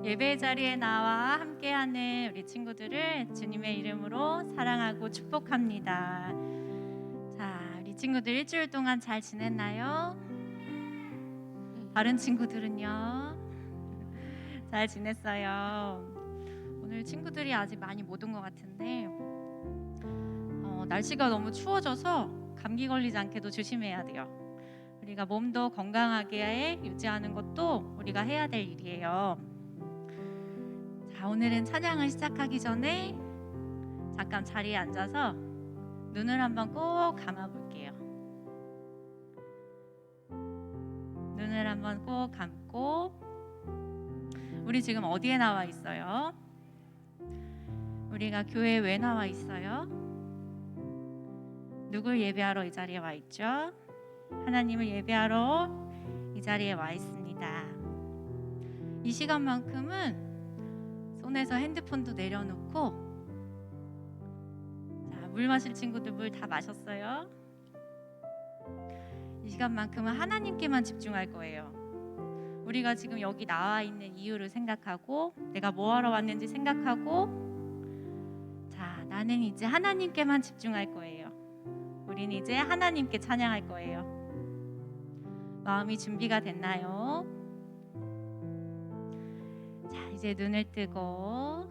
예배 자리에 나와 함께하는 우리 친구들을 주님의 이름으로 사랑하고 축복합니다. 자, 우리 친구들 일주일 동안 잘 지냈나요? 다른 친구들은요? 잘 지냈어요. 오늘 친구들이 아직 많이 못 온 것 같은데 날씨가 너무 추워져서 감기 걸리지 않게도 조심해야 돼요. 우리가 몸도 건강하게 유지하는 것도 우리가 해야 될 일이에요. 자, 오늘은 찬양을 시작하기 전에 잠깐 자리에 앉아서 눈을 한번 꼭 감아 볼게요. 눈을 한번 꼭 감고, 우리 지금 어디에 나와 있어요? 우리가 교회에 왜 나와 있어요? 누굴 예배하러 이 자리에 와 있죠? 하나님을 예배하러 이 자리에 와 있습니다. 이 시간만큼은 손에서 핸드폰도 내려놓고, 자, 물 마실 친구들 물 다 마셨어요? 이 시간만큼은 하나님께만 집중할 거예요. 우리가 지금 여기 나와 있는 이유를 생각하고, 내가 뭐 하러 왔는지 생각하고, 자, 나는 이제 하나님께만 집중할 거예요. 우린 이제 하나님께 찬양할 거예요. 마음이 준비가 됐나요? 자, 이제 눈을 뜨고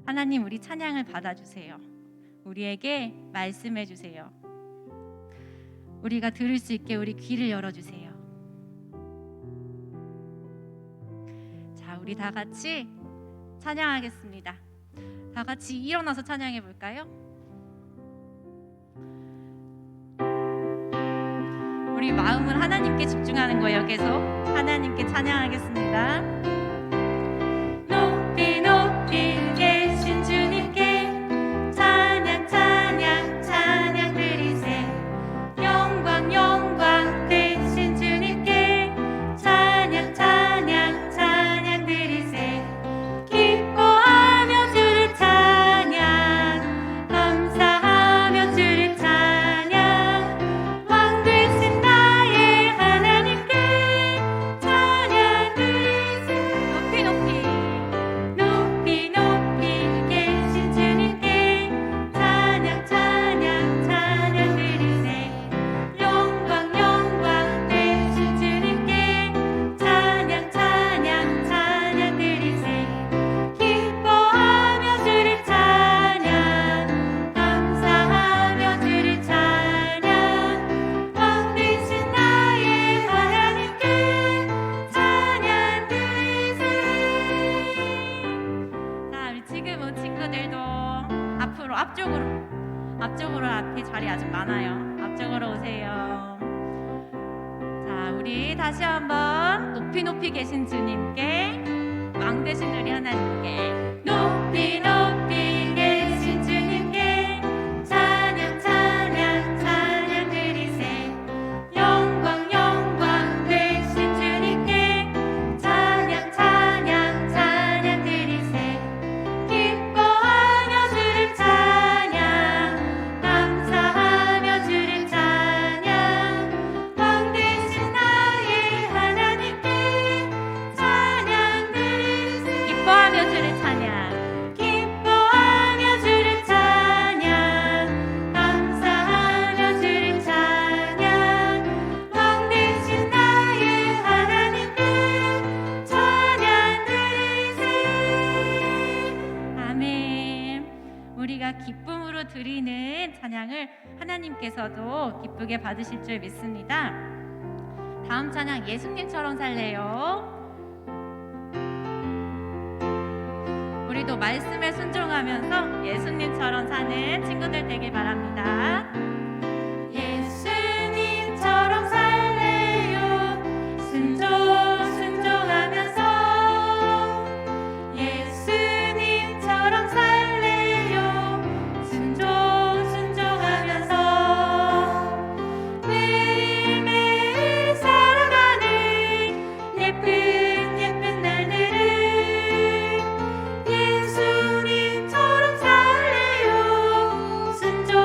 하나님, 우리 찬양을 받아주세요. 우리에게 말씀해 주세요. 우리가 들을 수 있게 우리 귀를 열어주세요. 자, 우리 다 같이 찬양하겠습니다. 다 같이 일어나서 찬양해 볼까요? 우리 마음을 하나님께 집중하는 거예요. 계속 하나님께 찬양하겠습니다. 높이 높이 계신 주님께 찬양 찬양 찬양 드리세. 영광 영광 되신 주님께 찬양 찬양 찬양 드리세. 기뻐하며 주를 찬양, 감사하며 주를 찬양, 왕 되신 나의 하나님께 찬양 드리세. 높이 높이 높이 높이 계신 주님께 찬양 찬양 찬양 드리세. 영광 영광 되신 주님께 찬양 찬양 찬양 드리세. 기뻐하며 주를 찬양, 감사하며 주를 찬양, 왕 되신 나의 하나님께 찬양 드리세. 자, 우리 지금 온 친구들도 앞으로 앞쪽으로 앞에 자리 아직 많아요. 앞쪽으로 오세요. 자, 우리 다시 한번 높이 높이 계신 주님께, 왕 되신 우리 하나님께 높이 높이 계신 주님께 찬양 찬양 찬양 드리세. 영광 영광 되신 주님께 찬양 찬양 찬양 드리세. 기뻐하며 주를 찬양, 감사하며 주를 찬양, 왕 되신 나의 하나님께 찬양 드리세. 기뻐하며 주를 찬양, 기뻐하며 주를 찬양, 감사하며 주를 찬양, 왕 되신 나의 하나님께 찬양 드리세. 아멘. 우리가 기쁨으로 드리는 찬양을 하나님께서도 기쁘게 받으실 줄 믿습니다. 다음 찬양, 예수님처럼 살래요. 우리도 말씀에 순종하면서 예수님처럼 사는 친구들 되길 바랍니다. 예수님처럼 살래요. 순종하면서 예수님처럼 살래요. 순종하면서 매일매일 살아가는 예쁜 날들을 예수님처럼 살래요. 순종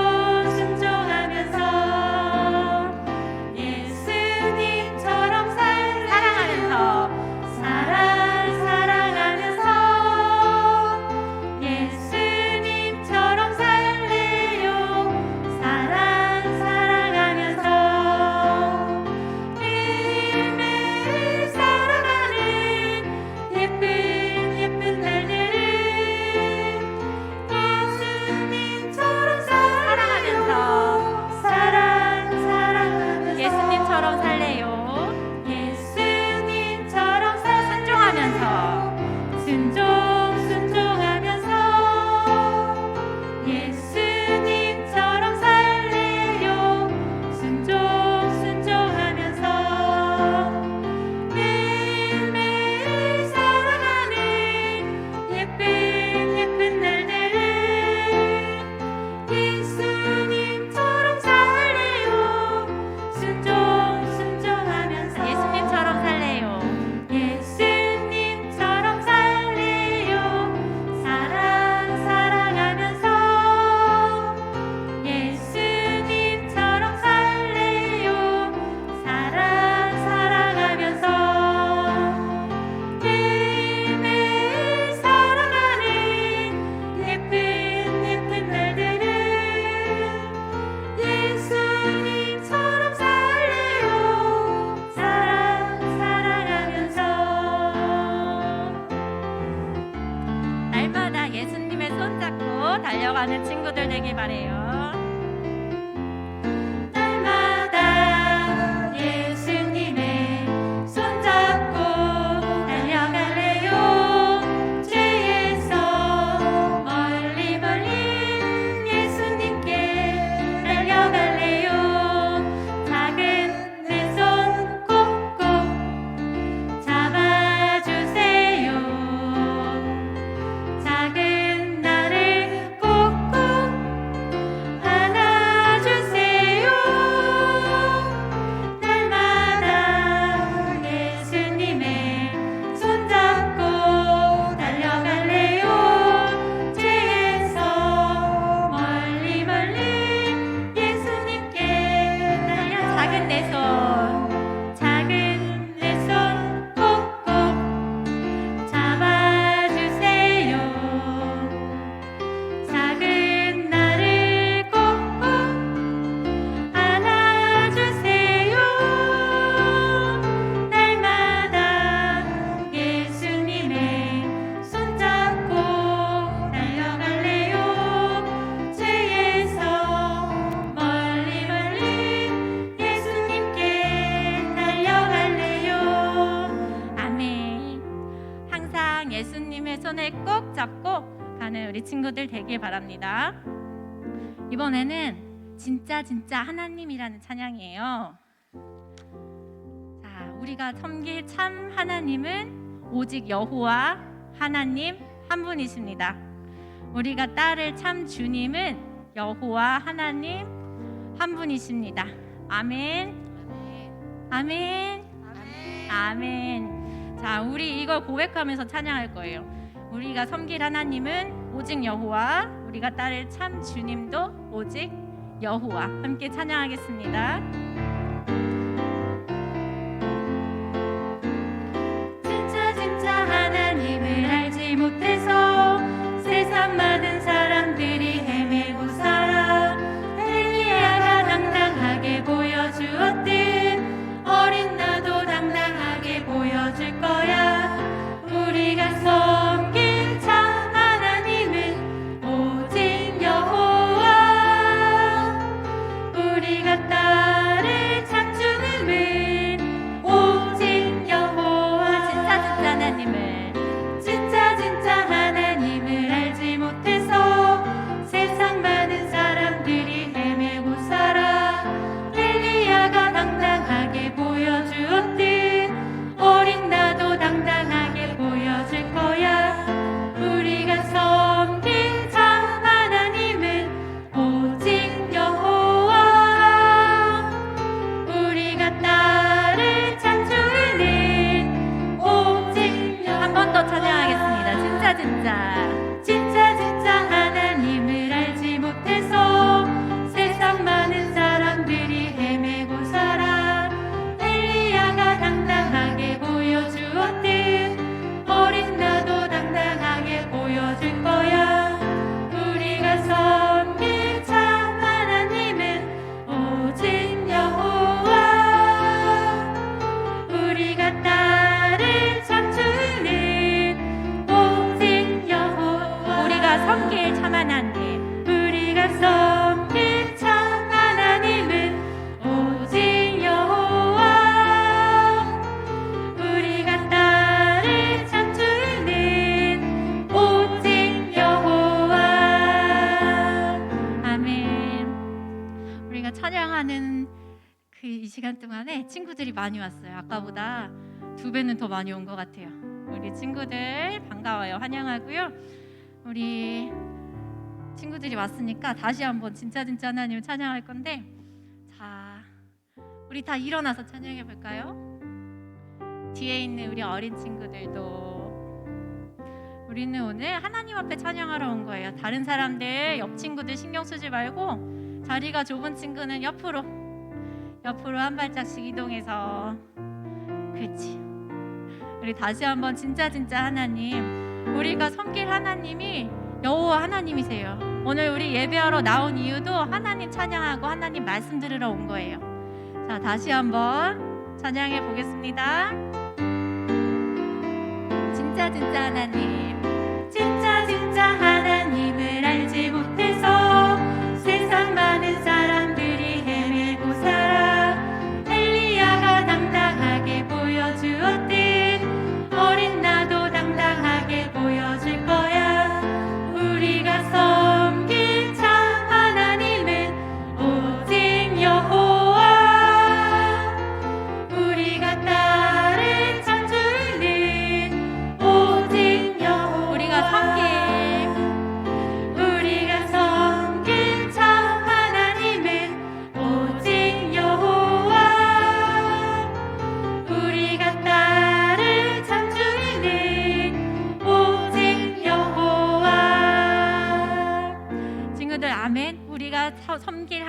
가는 친구들 되길 바래요. 날마다 예수님의 손잡고 달려갈래요. 죄에서 멀리 멀리 예수님께 달려갈래요. 작은 내 손 꼭꼭 잡아주세요. 작은 나를 꼭꼭 안아주세요. 날마다 예수님의 손잡고 달려갈래요. 죄에서 멀리 멀리 예수님께 작은 내 손, 작은 내 손 꼭꼭 잡아주세요. 작은 나를 꼭꼭 안아주세요. 날마다 예수님의 손잡고 달려갈래요. 죄에서 멀리 멀리 예수님께 달려갈래요. 아멘. 항상 예수님의 손을 꼭 잡고 가는 우리 친구들 되길 바랍니다. 이번에는 진짜 하나님이라는 찬양이에요. 자, 우리가 섬길 참 하나님은 오직 여호와 하나님 한 분이십니다. 우리가 따를 참 주님은 여호와 하나님 한 분이십니다. 아멘. 아멘. 아멘. 자, 우리 이걸 고백하면서 찬양할 거예요. 우리가 섬길 하나님은 오직 여호와, 우리가 따를 참 주님도 오직 여호와. 함께 찬양하겠습니다. 진짜 하나님을 알지 못해서 세상 많은 사람들이 헤매고 살아. 엘리야가 당당하게 보여주었듯 어린 나도 당당하게 보여줄 거야. 우리가 섬길 참 하나님은 오직 여호와. 우리가 따를 참 주님은 오직 여호와. 진짜 하나님을 진짜 하나님을 알지 못해서 세상 많은 사람들이 헤매고 살아. 엘리야가 당당하게 보여주었듯 어린 나도 당당하게 보여줄 거야. 우리가 섬길 참 하나님은 오직 여호와. 우리가 따를 참 주는 오직 여호와. 한 번 더 찬양하겠습니다. 진짜 하나님을 알지 못해서 세상 많은 사람들이 헤매고 살아. 엘리야가 당당하게 보여주었듯 어린 나도 당당하게 보여줄 거야. 우리가 섬길 참 하나님은 오직 여호와. 우리가 따를 참 주는 오직 여호와. 우리가 섬길 참 하나님, 우리가 섬길 참 하나님은 오직 여호와. 우리가 따를 참 주는 오직 여호와. 아멘. 우리가 찬양하는 그 이 시간 동안에 친구들이 많이 왔어요. 아까보다 2배는 더 많이 온 것 같아요. 우리 친구들 반가워요. 환영하고요. 우리 친구들이 왔으니까 다시 한번 진짜 하나님을 찬양할 건데, 자, 우리 다 일어나서 찬양해 볼까요? 뒤에 있는 우리 어린 친구들도, 우리는 오늘 하나님 앞에 찬양하러 온 거예요. 다른 사람들, 옆 친구들 신경 쓰지 말고 자리가 좁은 친구는 옆으로 한 발짝씩 이동해서, 그렇지. 우리 다시 한번 진짜 하나님, 우리가 섬길 하나님이 여호와 하나님이세요. 오늘 우리 예배하러 나온 이유도 하나님 찬양하고 하나님 말씀 들으러 온 거예요. 자, 다시 한번 찬양해 보겠습니다. 진짜 하나님, 진짜 하나님을 알지 못해서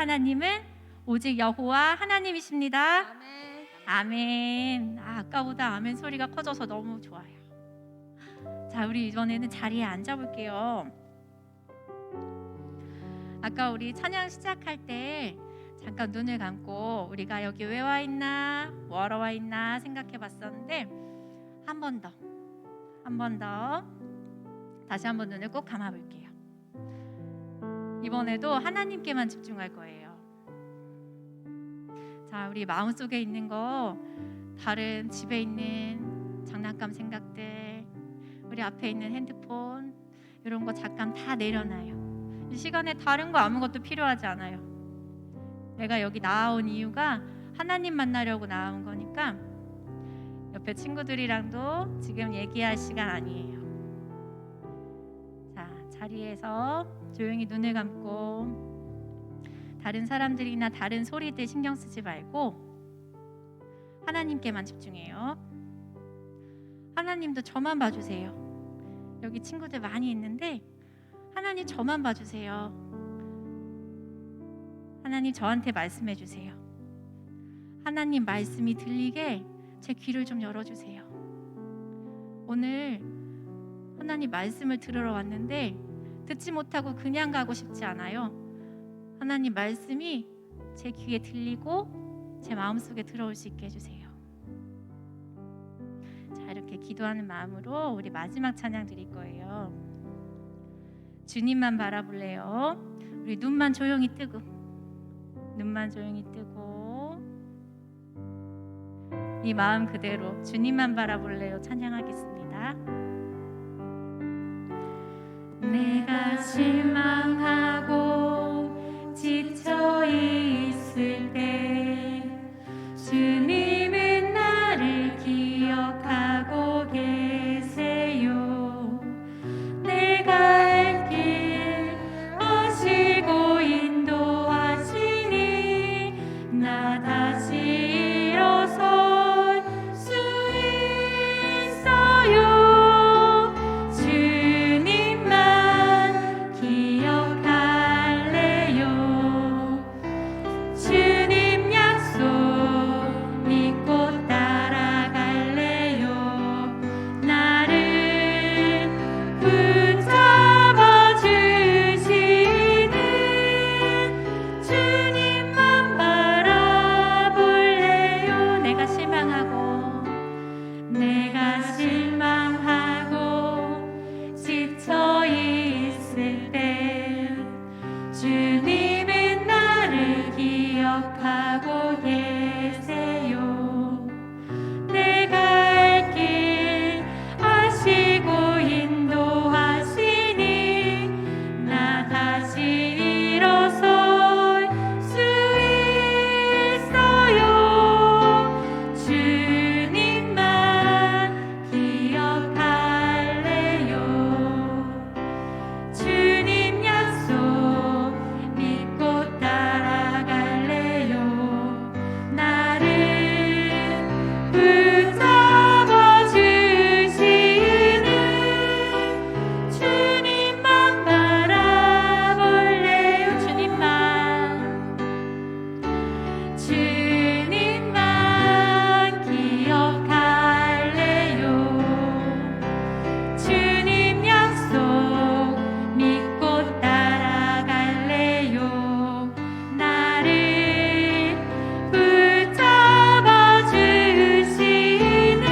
하나님은 오직 여호와 하나님이십니다. 아멘. 아멘. 아까보다 아멘 소리가 커져서 너무 좋아요. 자, 우리 이번에는 자리에 앉아볼게요. 아까 우리 찬양 시작할 때 잠깐 눈을 감고 우리가 여기 왜 와 있나, 뭐하러 와 있나 생각해 봤었는데 한 번 더 다시 한번 눈을 꼭 감아볼게요. 이번에도 하나님께만 집중할 거예요. 자, 우리 마음속에 있는 거, 다른 집에 있는 장난감 생각들, 우리 앞에 있는 핸드폰, 이런 거 잠깐 다 내려놔요. 이 시간에 다른 거 아무것도 필요하지 않아요. 내가 여기 나온 이유가 하나님 만나려고 나온 거니까 옆에 친구들이랑도 지금 얘기할 시간 아니에요. 자, 자리에서 조용히 눈을 감고 다른 사람들이나 다른 소리들 신경 쓰지 말고 하나님께만 집중해요. 하나님도 저만 봐주세요. 여기 친구들 많이 있는데 하나님 저만 봐주세요. 하나님 저한테 말씀해 주세요. 하나님 말씀이 들리게 제 귀를 좀 열어주세요. 오늘 하나님 말씀을 들으러 왔는데 듣지 못하고 그냥 가고 싶지 않아요. 하나님 말씀이 제 귀에 들리고 제 마음속에 들어올 수 있게 해주세요. 자, 이렇게 기도하는 마음으로 우리 마지막 찬양 드릴 거예요. 주님만 바라볼래요. 우리 눈만 조용히 뜨고 이 마음 그대로 주님만 바라볼래요 찬양하겠습니다. 내가 실망하고 지쳐 있을 때 주님은 나를 기억하고 계세요. 내가 할 길 아시고 인도하시니 나 다시 일어설 수 있어요. 주님만 기억할래요. 주님 약속 믿고 따라갈래요. 나를 붙잡아 주시는 주님만 바라볼래요. 내가 실망하고 지쳐 있을 때 주님은 나를 기억하고 계세요. 내가 할 길 아시고 인도하시니 나 다시 일어설 수 있어요. 주님만 기억할래요. 주님 약속 믿고 따라갈래요. 나를 붙잡아 주시는 주님만 바라볼래요. 주님만 기억할래요. 주님 약속 믿고 따라갈래요. 나를 붙잡아 주시는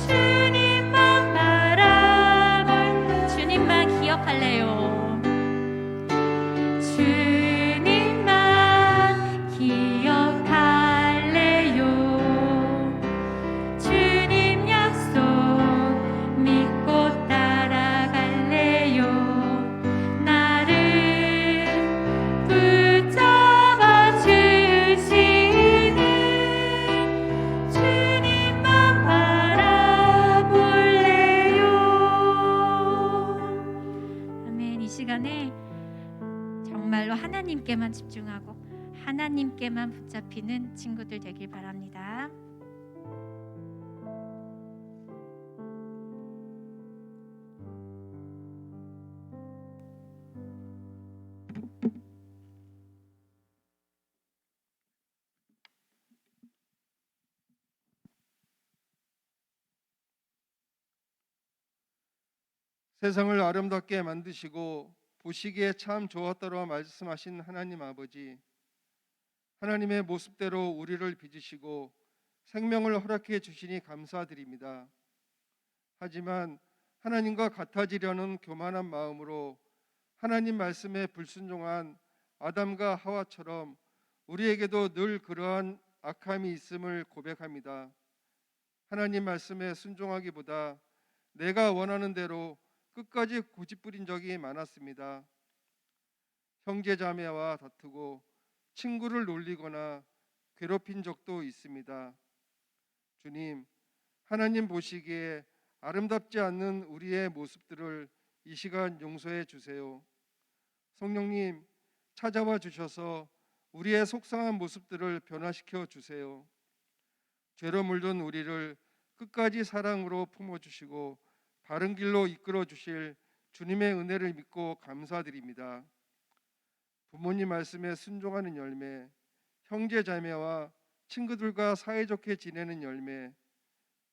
주님만 바라볼 주님만 기억할래요. 주님만 기억할래요. 주님 약속 믿고 따라갈래요. 나를 붙잡아 주시는 주님만 바라볼래요. 아멘. 이 시간에 정말로 하나님께만 집중하고 하나님께만 붙잡히는 친구들 되길 바랍니다. 세상을 아름답게 만드시고 보시기에 참 좋았다고 말씀하신 하나님 아버지, 하나님의 모습대로 우리를 빚으시고 생명을 허락해 주시니 감사드립니다. 하지만 하나님과 같아지려는 교만한 마음으로 하나님 말씀에 불순종한 아담과 하와처럼 우리에게도 늘 그러한 악함이 있음을 고백합니다. 하나님 말씀에 순종하기보다 내가 원하는 대로 끝까지 고집부린 적이 많았습니다. 형제자매와 다투고 친구를 놀리거나 괴롭힌 적도 있습니다. 주님, 하나님 보시기에 아름답지 않는 우리의 모습들을 이 시간 용서해 주세요. 성령님, 찾아와 주셔서 우리의 속상한 모습들을 변화시켜 주세요. 죄로 물든 우리를 끝까지 사랑으로 품어주시고 바른 길로 이끌어 주실 주님의 은혜를 믿고 감사드립니다. 부모님 말씀에 순종하는 열매, 형제 자매와 친구들과 사이좋게 지내는 열매,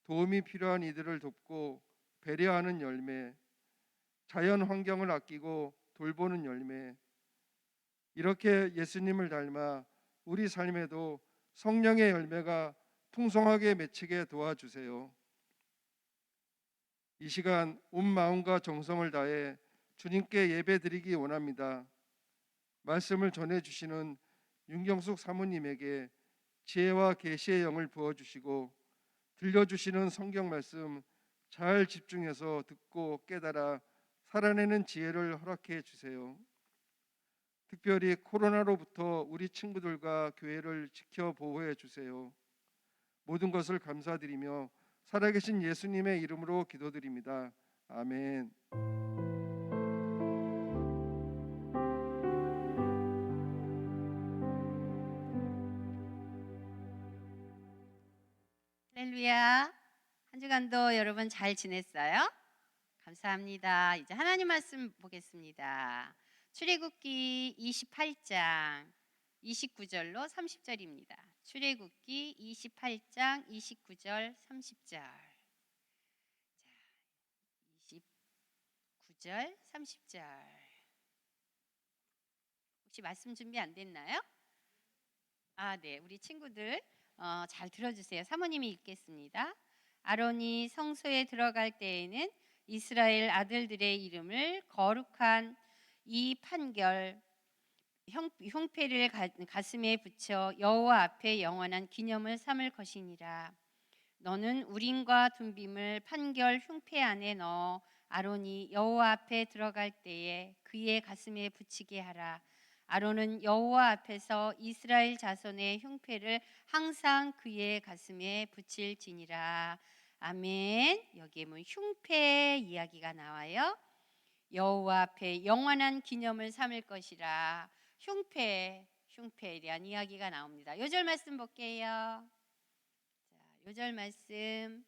도움이 필요한 이들을 돕고 배려하는 열매, 자연 환경을 아끼고 돌보는 열매, 이렇게 예수님을 닮아 우리 삶에도 성령의 열매가 풍성하게 맺히게 도와주세요. 이 시간 온 마음과 정성을 다해 주님께 예배드리기 원합니다. 말씀을 전해주시는 윤경숙 사모님에게 지혜와 계시의 영을 부어주시고 들려주시는 성경 말씀 잘 집중해서 듣고 깨달아 살아내는 지혜를 허락해 주세요. 특별히 코로나로부터 우리 친구들과 교회를 지켜 보호해 주세요. 모든 것을 감사드리며 살아계신 예수님의 이름으로 기도드립니다. 아멘. 할렐루야. 한 주간도 여러분 잘 지냈어요? 감사합니다. 이제 하나님 말씀 보겠습니다. 출애굽기 28장 29절로 30절입니다. 출애굽기 28장 29절 30절. 자, 29절 30절. 혹시 말씀 준비 안 됐나요? 네. 우리 친구들 잘 들어주세요. 사모님이 읽겠습니다. 아론이 성소에 들어갈 때에는 이스라엘 아들들의 이름을 거룩한 이 판결 흉패를 가슴에 붙여 여호와 앞에 영원한 기념을 삼을 것이니라. 너는 우림과 둠빔을 판결 흉패 안에 넣어 아론이 여호와 앞에 들어갈 때에 그의 가슴에 붙이게 하라. 아론은 여호와 앞에서 이스라엘 자손의 흉패를 항상 그의 가슴에 붙일지니라. 아멘. 여기에 뭐 흉패 이야기가 나와요. 여호와 앞에 영원한 기념을 삼을 것이라. 흉패에 대한 이야기가 나옵니다. 요절 말씀 볼게요. 자, 요절 말씀.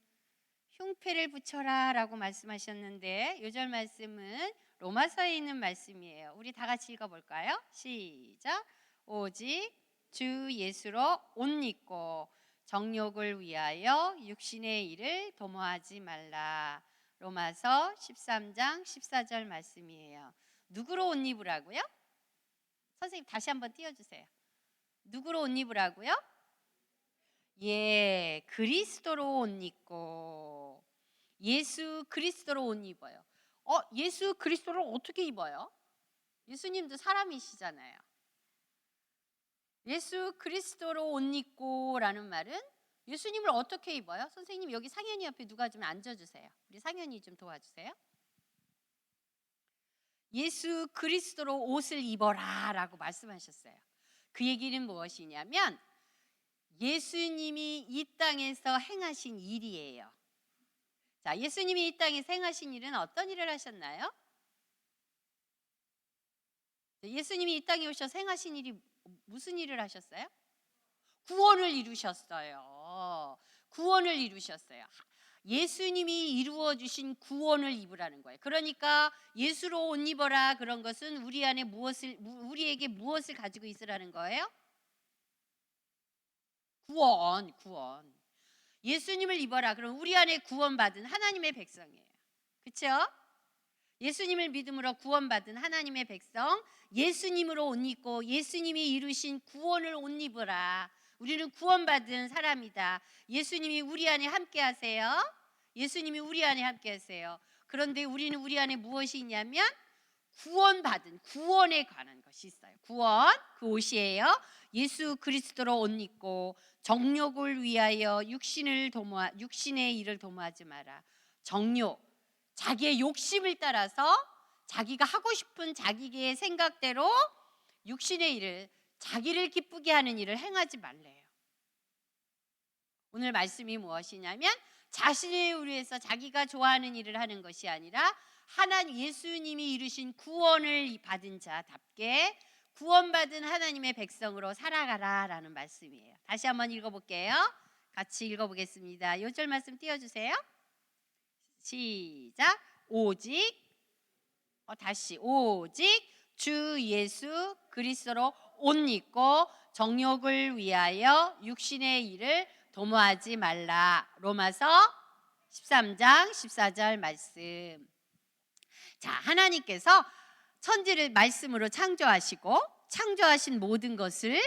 흉패를 붙여라 라고 말씀하셨는데 요절 말씀은 로마서에 있는 말씀이에요. 우리 다 같이 읽어볼까요? 시작. 오직 주 예수로 옷 입고 정욕을 위하여 육신의 일을 도모하지 말라. 로마서 13장 14절 말씀이에요. 누구로 옷 입으라고요? 선생님 다시 한번 띄워주세요. 누구로 옷 입으라고요? 그리스도로 옷 입고. 예수 그리스도로 옷 입어요. 예수 그리스도를 어떻게 입어요? 예수님도 사람이시잖아요. 예수 그리스도로 옷 입고 라는 말은 예수님을 어떻게 입어요? 선생님 여기 상현이 옆에 누가 좀 앉아주세요. 우리 상현이 좀 도와주세요. 예수 그리스도로 옷을 입어라 라고 말씀하셨어요. 그 얘기는 무엇이냐면 예수님이 이 땅에서 행하신 일이에요. 자, 예수님이 이 땅에서 행하신 일은 어떤 일을 하셨나요? 예수님이 이 땅에 오셔서 행하신 일이 무슨 일을 하셨어요? 구원을 이루셨어요. 구원을 이루셨어요. 예수님이 이루어 주신 구원을 입으라는 거예요. 그러니까 예수로 옷 입어라 그런 것은 우리에게 무엇을 가지고 있으라는 거예요? 구원. 예수님을 입어라. 그럼 우리 안에 구원받은 하나님의 백성이에요. 그렇죠? 예수님을 믿음으로 구원받은 하나님의 백성, 예수님으로 옷 입고 예수님이 이루신 구원을 옷 입으라. 우리는 구원받은 사람이다. 예수님이 우리 안에 함께 하세요. 예수님이 우리 안에 함께 하세요. 그런데 우리는 우리 안에 무엇이 있냐면 구원받은, 구원에 관한 것이 있어요. 구원, 그 옷이에요. 예수 그리스도로 옷 입고 정욕을 위하여 육신의 일을 도모하지 마라. 정욕, 자기의 욕심을 따라서 자기가 하고 싶은 자기의 생각대로 육신의 일을, 자기를 기쁘게 하는 일을 행하지 말래요. 오늘 말씀이 무엇이냐면 자신을 위해서 자기가 좋아하는 일을 하는 것이 아니라 하나님 예수님이 이루신 구원을 받은 자답게 구원받은 하나님의 백성으로 살아가라라는 말씀이에요. 다시 한번 읽어볼게요. 같이 읽어보겠습니다. 요절 말씀 띄워주세요. 시작. 오직 주 예수 그리스도로 옷 입고 정욕을 위하여 육신의 일을 도모하지 말라. 로마서 13장 14절 말씀. 자, 하나님께서 천지를 말씀으로 창조하시고 창조하신 모든 것을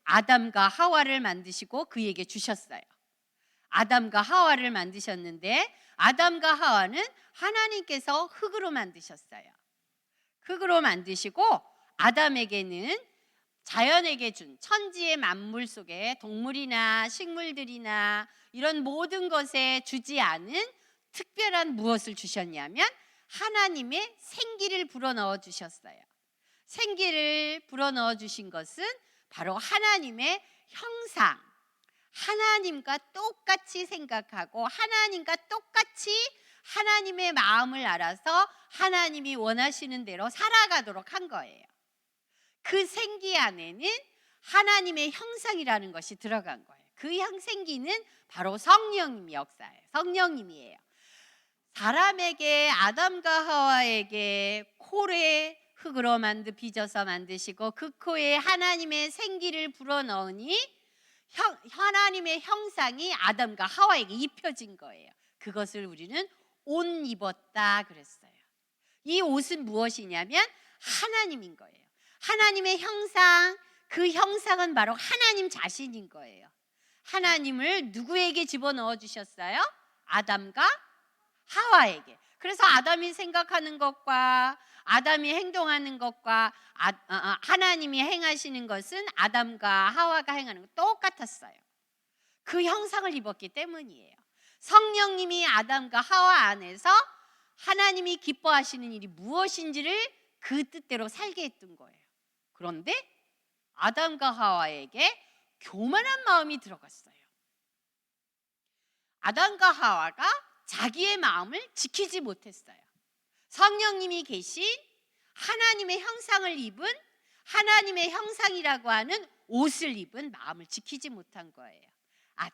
아담과 하와를 만드시고 그에게 주셨어요. 아담과 하와를 만드셨는데 아담과 하와는 하나님께서 흙으로 만드셨어요. 흙으로 만드시고 아담에게는 자연에게 준 천지의 만물 속에 동물이나 식물들이나 이런 모든 것에 주지 않은 특별한 무엇을 주셨냐면 하나님의 생기를 불어넣어 주셨어요. 생기를 불어넣어 주신 것은 바로 하나님의 형상, 하나님과 똑같이 생각하고 하나님과 똑같이 하나님의 마음을 알아서 하나님이 원하시는 대로 살아가도록 한 거예요. 그 생기 안에는 하나님의 형상이라는 것이 들어간 거예요. 그 생기는 바로 성령님 역사예요. 성령님이에요. 사람에게, 아담과 하와에게 코에 흙으로 빚어서 만드시고 그 코에 하나님의 생기를 불어넣으니 하나님의 형상이 아담과 하와에게 입혀진 거예요. 그것을 우리는 옷 입었다 그랬어요. 이 옷은 무엇이냐면 하나님인 거예요. 하나님의 형상, 그 형상은 바로 하나님 자신인 거예요. 하나님을 누구에게 집어넣어 주셨어요? 아담과 하와에게. 그래서 아담이 생각하는 것과 아담이 행동하는 것과 하나님이 행하시는 것은 아담과 하와가 행하는 것 똑같았어요. 그 형상을 입었기 때문이에요. 성령님이 아담과 하와 안에서 하나님이 기뻐하시는 일이 무엇인지를 그 뜻대로 살게 했던 거예요. 그런데 아담과 하와에게 교만한 마음이 들어갔어요. 아담과 하와가 자기의 마음을 지키지 못했어요. 성령님이 계신 하나님의 형상을 입은, 하나님의 형상이라고 하는 옷을 입은 마음을 지키지 못한 거예요.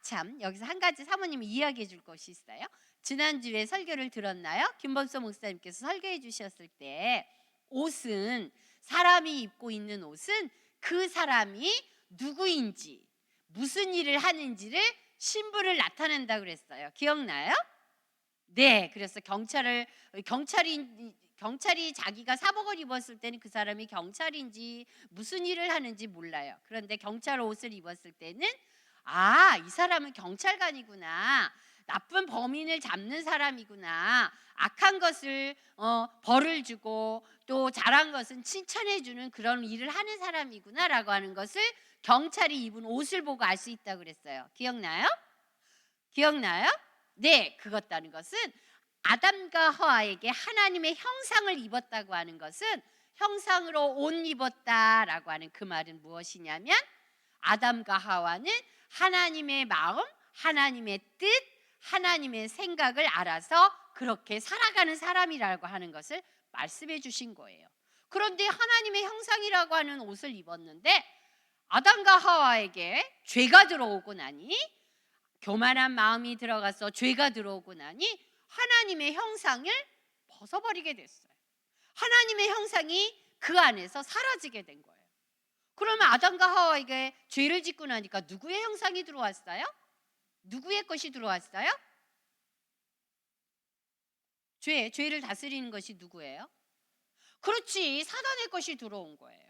참, 여기서 한 가지 사모님이 이야기해 줄 것이 있어요. 지난주에 설교를 들었나요? 김범수 목사님께서 설교해 주셨을 때 옷은, 사람이 입고 있는 옷은 그 사람이 누구인지 무슨 일을 하는지를 신분을 나타낸다 그랬어요. 기억나요? 네, 그래서 경찰이 자기가 사복을 입었을 때는 그 사람이 경찰인지 무슨 일을 하는지 몰라요. 그런데 경찰 옷을 입었을 때는 이 사람은 경찰관이구나, 나쁜 범인을 잡는 사람이구나, 악한 것을 벌을 주고 또 잘한 것은 칭찬해주는 그런 일을 하는 사람이구나라고 하는 것을 경찰이 입은 옷을 보고 알 수 있다고 그랬어요. 기억나요? 네, 그것다는 것은 아담과 하와에게 하나님의 형상을 입었다고 하는 것은, 형상으로 옷 입었다라고 하는 그 말은 무엇이냐면 아담과 하와는 하나님의 마음, 하나님의 뜻, 하나님의 생각을 알아서 그렇게 살아가는 사람이라고 하는 것을 말씀해 주신 거예요. 그런데 하나님의 형상이라고 하는 옷을 입었는데 아담과 하와에게 죄가 들어오고 나니, 교만한 마음이 들어가서 죄가 들어오고 나니 하나님의 형상을 벗어버리게 됐어요. 하나님의 형상이 그 안에서 사라지게 된 거예요. 그러면 아담과 하와에게 죄를 짓고 나니까 누구의 형상이 들어왔어요? 누구의 것이 들어왔어요? 죄를 다스리는 것이 누구예요? 그렇지, 사단의 것이 들어온 거예요.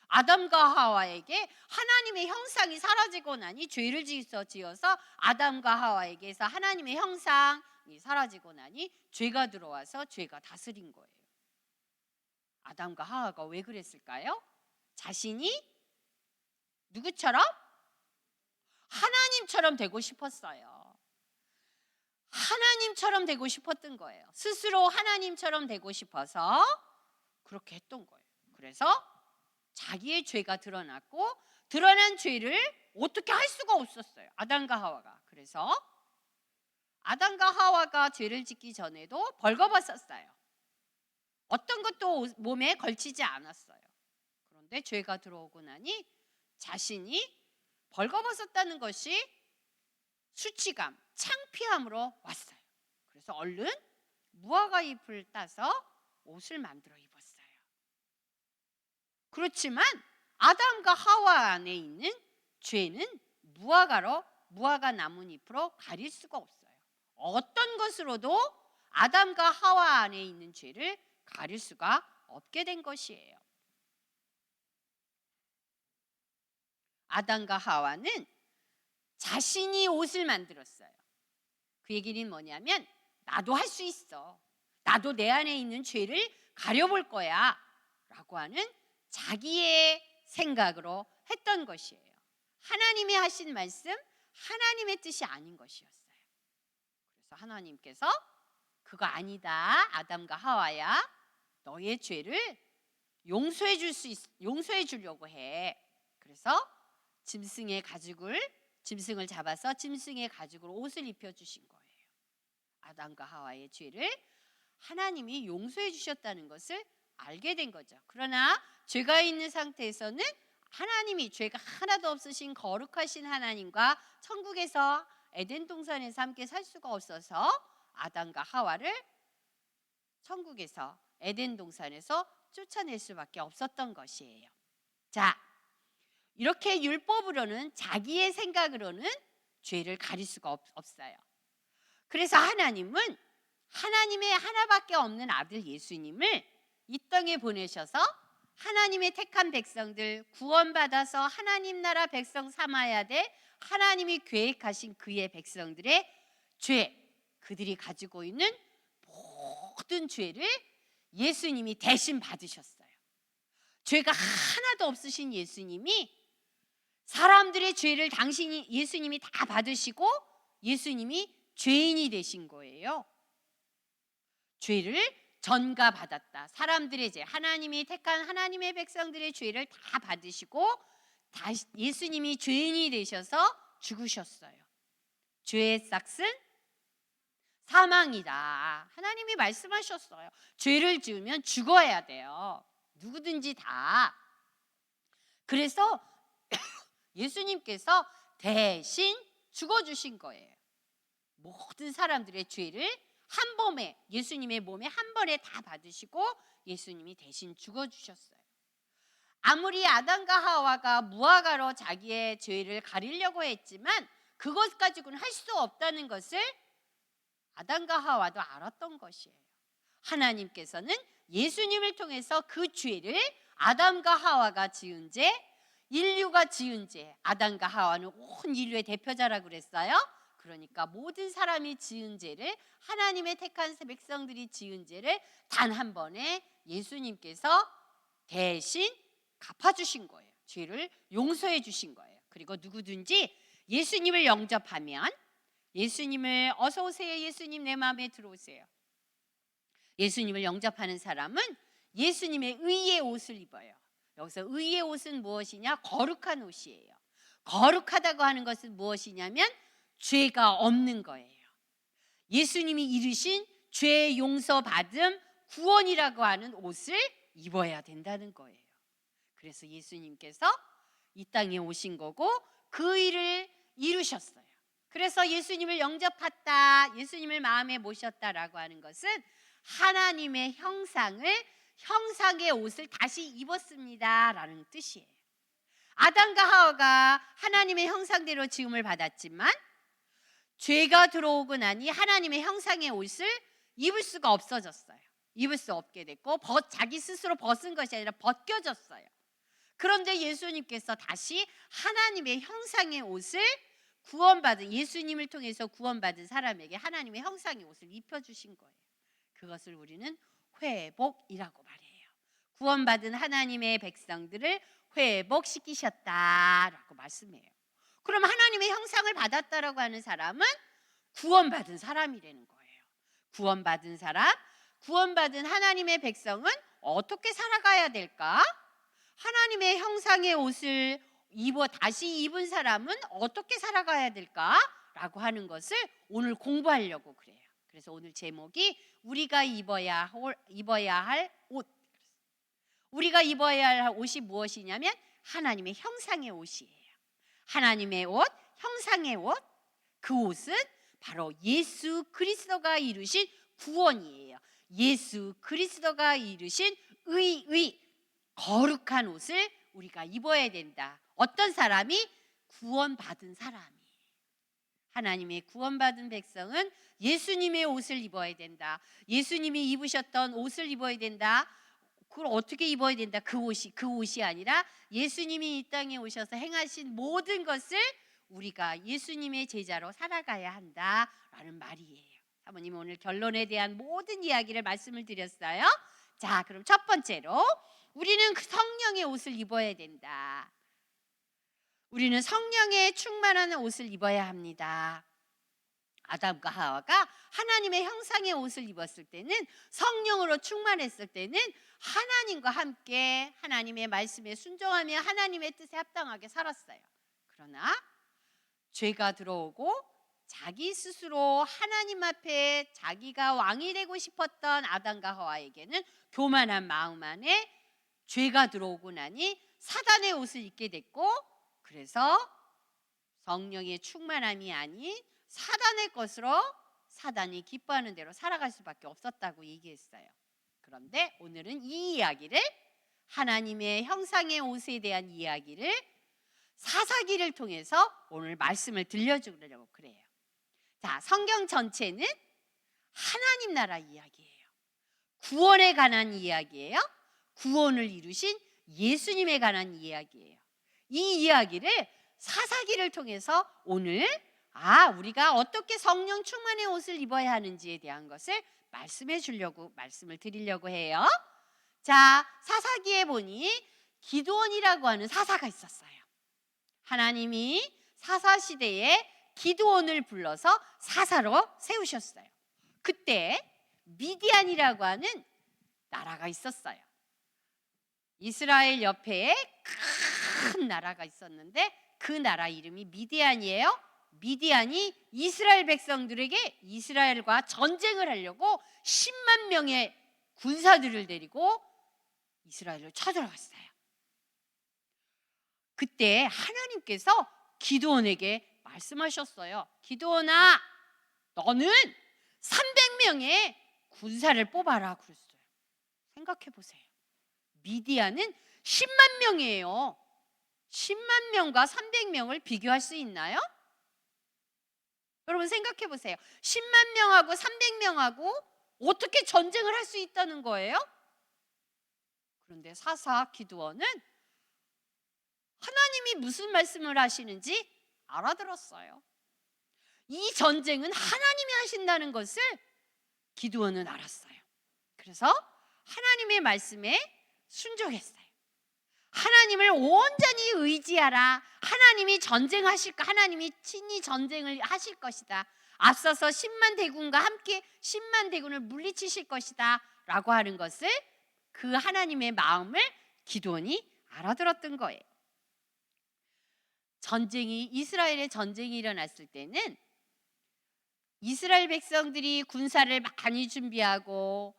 아담과 하와에게 하나님의 형상이 사라지고 나니 죄를 지어서 아담과 하와에게서 하나님의 형상이 사라지고 나니 죄가 들어와서 죄가 다스린 거예요. 아담과 하와가 왜 그랬을까요? 자신이 누구처럼? 하나님처럼 되고 싶었어요. 하나님처럼 되고 싶었던 거예요. 스스로 하나님처럼 되고 싶어서 그렇게 했던 거예요. 그래서 자기의 죄가 드러났고 드러난 죄를 어떻게 할 수가 없었어요. 아담과 하와가. 그래서 아담과 하와가 죄를 짓기 전에도 벌거벗었어요. 어떤 것도 몸에 걸치지 않았어요. 그런데 죄가 들어오고 나니 자신이 벌거벗었다는 것이 수치감, 창피함으로 왔어요. 그래서 얼른 무화과 잎을 따서 옷을 만들어 입었어요. 그렇지만 아담과 하와 안에 있는 죄는 무화과 나뭇잎으로 가릴 수가 없어요. 어떤 것으로도 아담과 하와 안에 있는 죄를 가릴 수가 없게 된 것이에요. 아담과 하와는 자신이 옷을 만들었어요. 그 얘기는 뭐냐면 나도 할 수 있어. 나도 내 안에 있는 죄를 가려볼 거야 라고 하는 자기의 생각으로 했던 것이에요. 하나님이 하신 말씀, 하나님의 뜻이 아닌 것이었어요. 그래서 하나님께서 그거 아니다, 아담과 하와야, 너의 죄를 용서해 주려고 해. 그래서 짐승을 잡아서 짐승의 가죽을 옷을 입혀 주신 거예요. 아담과 하와의 죄를 하나님이 용서해 주셨다는 것을 알게 된 거죠. 그러나 죄가 있는 상태에서는 하나님이 죄가 하나도 없으신 거룩하신 하나님과 천국에서 에덴 동산에서 함께 살 수가 없어서 아담과 하와를 천국에서 에덴 동산에서 쫓아낼 수밖에 없었던 것이에요. 자, 이렇게 율법으로는 자기의 생각으로는 죄를 가릴 수가 없어요. 그래서 하나님은 하나님의 하나밖에 없는 아들 예수님을 이 땅에 보내셔서 하나님의 택한 백성들 구원받아서 하나님 나라 백성 삼아야 돼 하나님이 계획하신 그의 백성들의 죄, 그들이 가지고 있는 모든 죄를 예수님이 대신 받으셨어요. 죄가 하나도 없으신 예수님이 사람들의 죄를 예수님이 다 받으시고 예수님이 죄인이 되신 거예요. 죄를 전가받았다. 사람들의 죄, 하나님이 택한 하나님의 백성들의 죄를 다 받으시고 다시 예수님이 죄인이 되셔서 죽으셨어요. 죄의 삭은 사망이다. 하나님이 말씀하셨어요. 죄를 지으면 죽어야 돼요. 누구든지 다. 그래서 예수님께서 대신 죽어주신 거예요. 모든 사람들의 죄를 한 번에 예수님의 몸에 한 번에 다 받으시고 예수님이 대신 죽어주셨어요. 아무리 아담과 하와가 무화과로 자기의 죄를 가리려고 했지만 그것 가지고는 할 수 없다는 것을 아담과 하와도 알았던 것이에요. 하나님께서는 예수님을 통해서 그 죄를 아담과 하와가 지은 죄, 인류가 지은 죄, 아담과 하와는 온 인류의 대표자라고 그랬어요. 그러니까 모든 사람이 지은 죄를 하나님의 택한 백성들이 지은 죄를 단 한 번에 예수님께서 대신 갚아주신 거예요. 죄를 용서해 주신 거예요. 그리고 누구든지 예수님을 영접하면 예수님을 어서 오세요. 예수님 내 마음에 들어오세요. 예수님을 영접하는 사람은 예수님의 의의 옷을 입어요. 여기서 의의 옷은 무엇이냐? 거룩한 옷이에요. 거룩하다고 하는 것은 무엇이냐면 죄가 없는 거예요. 예수님이 이루신 죄 용서받음 구원이라고 하는 옷을 입어야 된다는 거예요. 그래서 예수님께서 이 땅에 오신 거고 그 일을 이루셨어요. 그래서 예수님을 영접했다, 예수님을 마음에 모셨다라고 하는 것은 하나님의 형상의 옷을 다시 입었습니다라는 뜻이에요. 아담과 하와가 하나님의 형상대로 지음을 받았지만 죄가 들어오고 나니 하나님의 형상의 옷을 입을 수가 없어졌어요. 입을 수 없게 됐고 자기 스스로 벗은 것이 아니라 벗겨졌어요. 그런데 예수님께서 다시 하나님의 형상의 옷을 구원받은, 예수님을 통해서 구원받은 사람에게 하나님의 형상의 옷을 입혀주신 거예요. 그것을 우리는 회복이라고 말해요. 구원받은 하나님의 백성들을 회복시키셨다라고 말씀해요. 그럼 하나님의 형상을 받았다라고 하는 사람은 구원받은 사람이라는 거예요. 구원받은 사람, 구원받은 하나님의 백성은 어떻게 살아가야 될까? 하나님의 형상의 옷을 다시 입은 사람은 어떻게 살아가야 될까? 라고 하는 것을 오늘 공부하려고 그래요. 그래서 오늘 제목이 우리가 입어야 할 옷. 우리가 입어야 할 옷이 무엇이냐면 하나님의 형상의 옷이에요. 하나님의 옷, 형상의 옷. 그 옷은 바로 예수 그리스도가 이루신 구원이에요. 예수 그리스도가 이루신 거룩한 옷을 우리가 입어야 된다. 어떤 사람이? 구원받은 사람이. 하나님의 구원받은 백성은 예수님의 옷을 입어야 된다. 예수님이 입으셨던 옷을 입어야 된다. 그걸 어떻게 입어야 된다? 그 옷이 아니라 예수님이 이 땅에 오셔서 행하신 모든 것을 우리가 예수님의 제자로 살아가야 한다라는 말이에요. 사모님 오늘 결론에 대한 모든 이야기를 말씀을 드렸어요. 자, 그럼 첫 번째로 우리는 그 성령의 옷을 입어야 된다. 우리는 성령의 충만한 옷을 입어야 합니다. 아담과 하와가 하나님의 형상의 옷을 입었을 때는, 성령으로 충만했을 때는 하나님과 함께 하나님의 말씀에 순종하며 하나님의 뜻에 합당하게 살았어요. 그러나 죄가 들어오고 자기 스스로 하나님 앞에 자기가 왕이 되고 싶었던 아담과 하와에게는 교만한 마음 안에 죄가 들어오고 나니 사단의 옷을 입게 됐고, 그래서 성령의 충만함이 아닌 사단의 것으로 사단이 기뻐하는 대로 살아갈 수밖에 없었다고 얘기했어요. 그런데 오늘은 이 이야기를, 하나님의 형상의 옷에 대한 이야기를 사사기를 통해서 오늘 말씀을 들려주려고 그래요. 자, 성경 전체는 하나님 나라 이야기예요. 구원에 관한 이야기예요. 구원을 이루신 예수님에 관한 이야기예요. 이 이야기를 사사기를 통해서 오늘 우리가 어떻게 성령 충만의 옷을 입어야 하는지에 대한 것을 말씀을 드리려고 해요. 자, 사사기에 보니 기드온이라고 하는 사사가 있었어요. 하나님이 사사 시대에 기드온을 불러서 사사로 세우셨어요. 그때 미디안이라고 하는 나라가 있었어요. 이스라엘 옆에 큰 나라가 있었는데 그 나라 이름이 미디안이에요. 미디안이 이스라엘 백성들에게 이스라엘과 전쟁을 하려고 10만 명의 군사들을 데리고 이스라엘을 쳐들어갔어요. 그때 하나님께서 기드온에게 말씀하셨어요. 기드온아, 너는 300명의 군사를 뽑아라 그랬어요. 생각해 보세요. 미디안은 10만 명이에요. 10만 명과 300명을 비교할 수 있나요? 여러분 생각해 보세요. 10만 명하고 300명하고 어떻게 전쟁을 할 수 있다는 거예요? 그런데 사사 기드온은 하나님이 무슨 말씀을 하시는지 알아들었어요. 이 전쟁은 하나님이 하신다는 것을 기드온은 알았어요. 그래서 하나님의 말씀에 순종했어요. 하나님을 온전히 의지하라. 하나님이 전쟁하실까? 하나님이 친히 전쟁을 하실 것이다. 앞서서 10만 대군과 함께 10만 대군을 물리치실 것이다 라고 하는 것을, 그 하나님의 마음을 기드온이 알아들었던 거예요. 이스라엘의 전쟁이 일어났을 때는 이스라엘 백성들이 군사를 많이 준비하고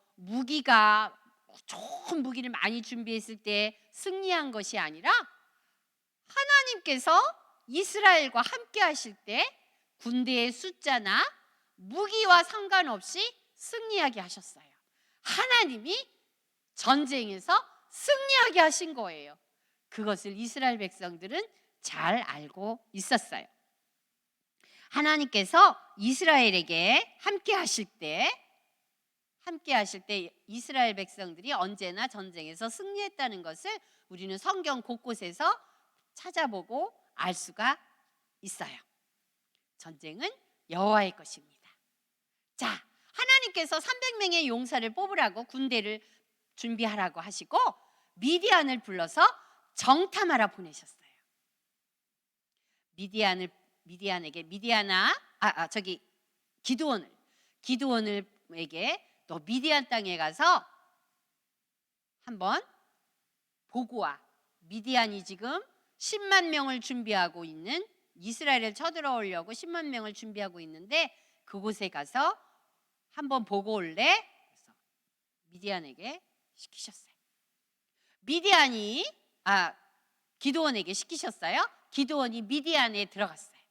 좋은 무기를 많이 준비했을 때 승리한 것이 아니라 하나님께서 이스라엘과 함께 하실 때 군대의 숫자나 무기와 상관없이 승리하게 하셨어요. 하나님이 전쟁에서 승리하게 하신 거예요. 그것을 이스라엘 백성들은 잘 알고 있었어요. 하나님께서 이스라엘에게 함께 하실 때 함께 하실 때 이스라엘 백성들이 언제나 전쟁에서 승리했다는 것을 우리는 성경 곳곳에서 찾아보고 알 수가 있어요. 전쟁은 여호와의 것입니다. 자, 하나님께서 300명의 용사를 뽑으라고 군대를 준비하라고 하시고 미디안을 불러서 정탐하러 보내셨어요. 기드온에게 너 미디안 땅에 가서 한번 보고 와. 미디안이 지금 10만 명을 준비하고 있는, 이스라엘을 쳐들어오려고 10만 명을 준비하고 있는데 그곳에 가서 한번 보고 올래? 그래서 미디안에게 시키셨어요. 기드온에게 시키셨어요. 기드온이 미디안에 들어갔어요.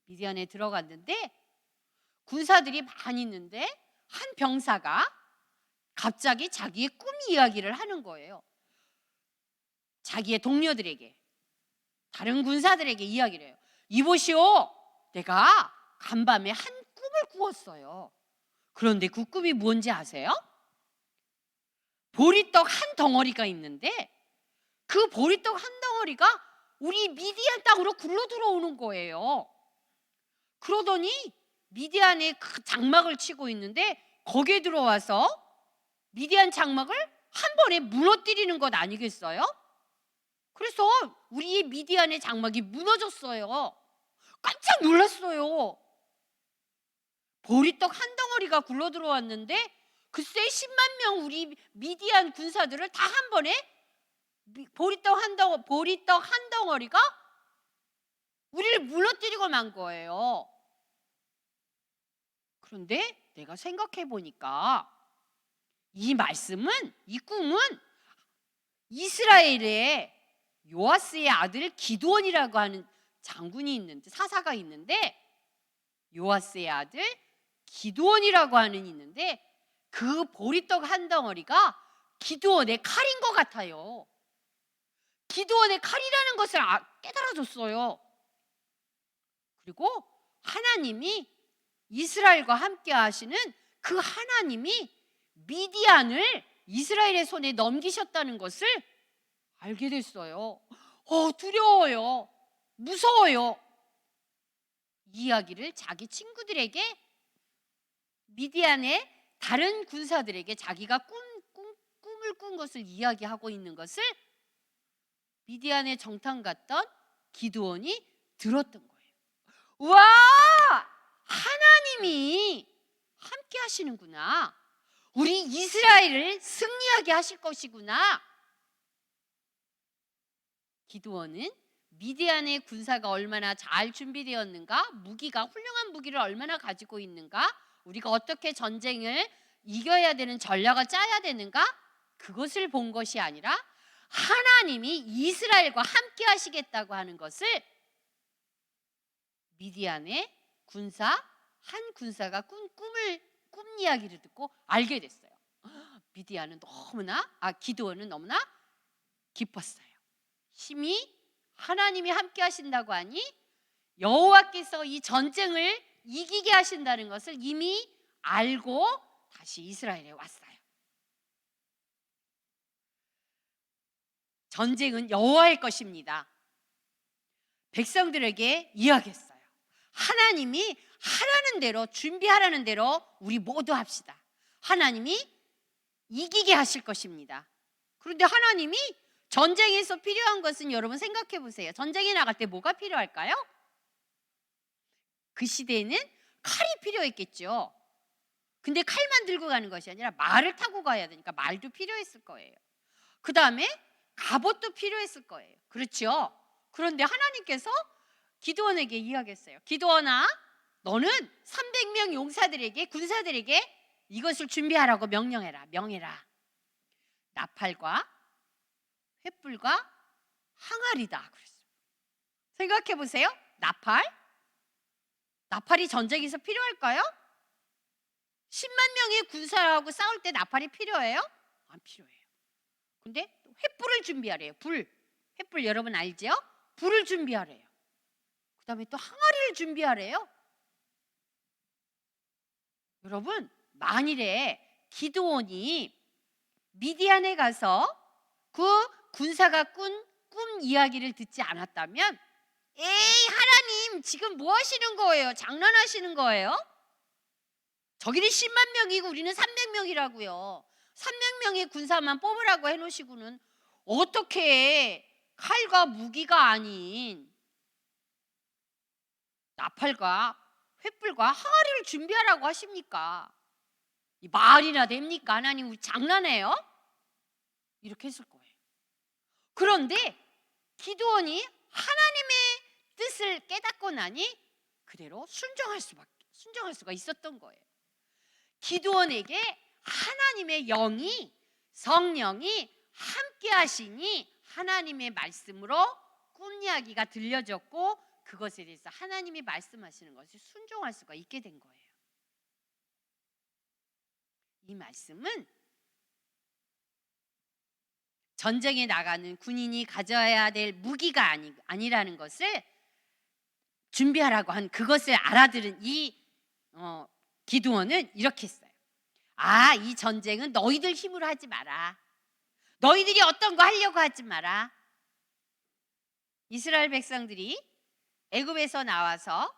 미디안에 들어갔는데 군사들이 많이 있는데 한 병사가 갑자기 자기의 꿈 이야기를 하는 거예요. 자기의 동료들에게, 다른 군사들에게 이야기를 해요. 이보시오, 내가 간밤에 한 꿈을 꾸었어요. 그런데 그 꿈이 뭔지 아세요? 보리떡 한 덩어리가 있는데 그 보리떡 한 덩어리가 우리 미디안 땅으로 굴러 들어오는 거예요. 그러더니 미디안에 그 장막을 치고 있는데 거기에 들어와서 미디안 장막을 한 번에 무너뜨리는 것 아니겠어요? 그래서 우리 미디안의 장막이 무너졌어요. 깜짝 놀랐어요. 보리떡 한 덩어리가 굴러 들어왔는데 글쎄 10만 명 우리 미디안 군사들을 다 한 번에 보리떡 한 덩어리가 우리를 무너뜨리고 만 거예요. 그런데 내가 생각해 보니까 이 꿈은 이스라엘의 요아스의 아들 기드온이라고 하는 장군이 있는데, 사사가 있는데, 요아스의 아들 기드온이라고 하는 있는데 그 보리떡 한 덩어리가 기드온의 칼인 것 같아요. 기드온의 칼이라는 것을 깨달아줬어요. 그리고 하나님이 이스라엘과 함께 하시는 그 하나님이 미디안을 이스라엘의 손에 넘기셨다는 것을 알게 됐어요. 두려워요. 무서워요. 이 이야기를 자기 친구들에게, 미디안의 다른 군사들에게 자기가 꿈을 꾼 것을 이야기하고 있는 것을 미디안에 정탐 갔던 기드온이 들었던 거예요. 와! 하나님이 함께 하시는구나. 우리 이스라엘을 승리하게 하실 것이구나. 기드온은 미디안의 군사가 얼마나 잘 준비되었는가, 훌륭한 무기를 얼마나 가지고 있는가, 우리가 어떻게 전쟁을 이겨야 되는 전략을 짜야 되는가, 그것을 본 것이 아니라 하나님이 이스라엘과 함께 하시겠다고 하는 것을 미디안의 한 군사가 꿈 이야기를 듣고 알게 됐어요. 기드온은 너무나 기뻤어요. 심히 하나님이 함께 하신다고 하니 여호와께서 이 전쟁을 이기게 하신다는 것을 이미 알고 다시 이스라엘에 왔어요. 전쟁은 여호와의 것입니다. 백성들에게 이야기했어요. 하나님이 하라는 대로, 준비하라는 대로 우리 모두 합시다. 하나님이 이기게 하실 것입니다. 그런데 하나님이 전쟁에서 필요한 것은, 여러분 생각해 보세요. 전쟁에 나갈 때 뭐가 필요할까요? 그 시대에는 칼이 필요했겠죠. 근데 칼만 들고 가는 것이 아니라 말을 타고 가야 되니까 말도 필요했을 거예요. 그 다음에 갑옷도 필요했을 거예요. 그렇죠? 그런데 하나님께서 기드온에게 이야기했어요. 기드온아, 너는 300명 군사들에게 이것을 준비하라고 명해라. 나팔과 횃불과 항아리다. 그랬어요. 생각해 보세요. 나팔이 전쟁에서 필요할까요? 10만 명의 군사하고 싸울 때 나팔이 필요해요? 안 필요해요. 근데 횃불을 준비하래요. 횃불 여러분 알죠? 불을 준비하래요. 그 다음에 또 항아리를 준비하래요. 여러분, 만일에 기드온이 미디안에 가서 그 군사가 꾼 꿈 이야기를 듣지 않았다면, 에이 하나님 지금 뭐 하시는 거예요? 장난하시는 거예요? 저기는 10만 명이고 우리는 300명이라고요. 300명의 군사만 뽑으라고 해놓으시고는 어떻게 칼과 무기가 아닌 나팔과 횃불과 항아리를 준비하라고 하십니까? 이 말이나 됩니까? 하나님 우리 장난해요? 이렇게 했을 거예요. 그런데 기드온이 하나님의 뜻을 깨닫고 나니 그대로 순종할 수가 있었던 거예요. 기드온에게 하나님의 영이, 성령이 함께 하시니 하나님의 말씀으로 꿈 이야기가 들려졌고, 그것에 대해서 하나님이 말씀하시는 것을 순종할 수가 있게 된 거예요. 이 말씀은 전쟁에 나가는 군인이 가져야 될 무기가 아니라는 것을 준비하라고 한 그것을 알아들은 이 기드온은 이렇게 했어요. 아, 이 전쟁은 너희들 힘으로 하지 마라. 너희들이 어떤 거 하려고 하지 마라. 이스라엘 백성들이 애굽에서 나와서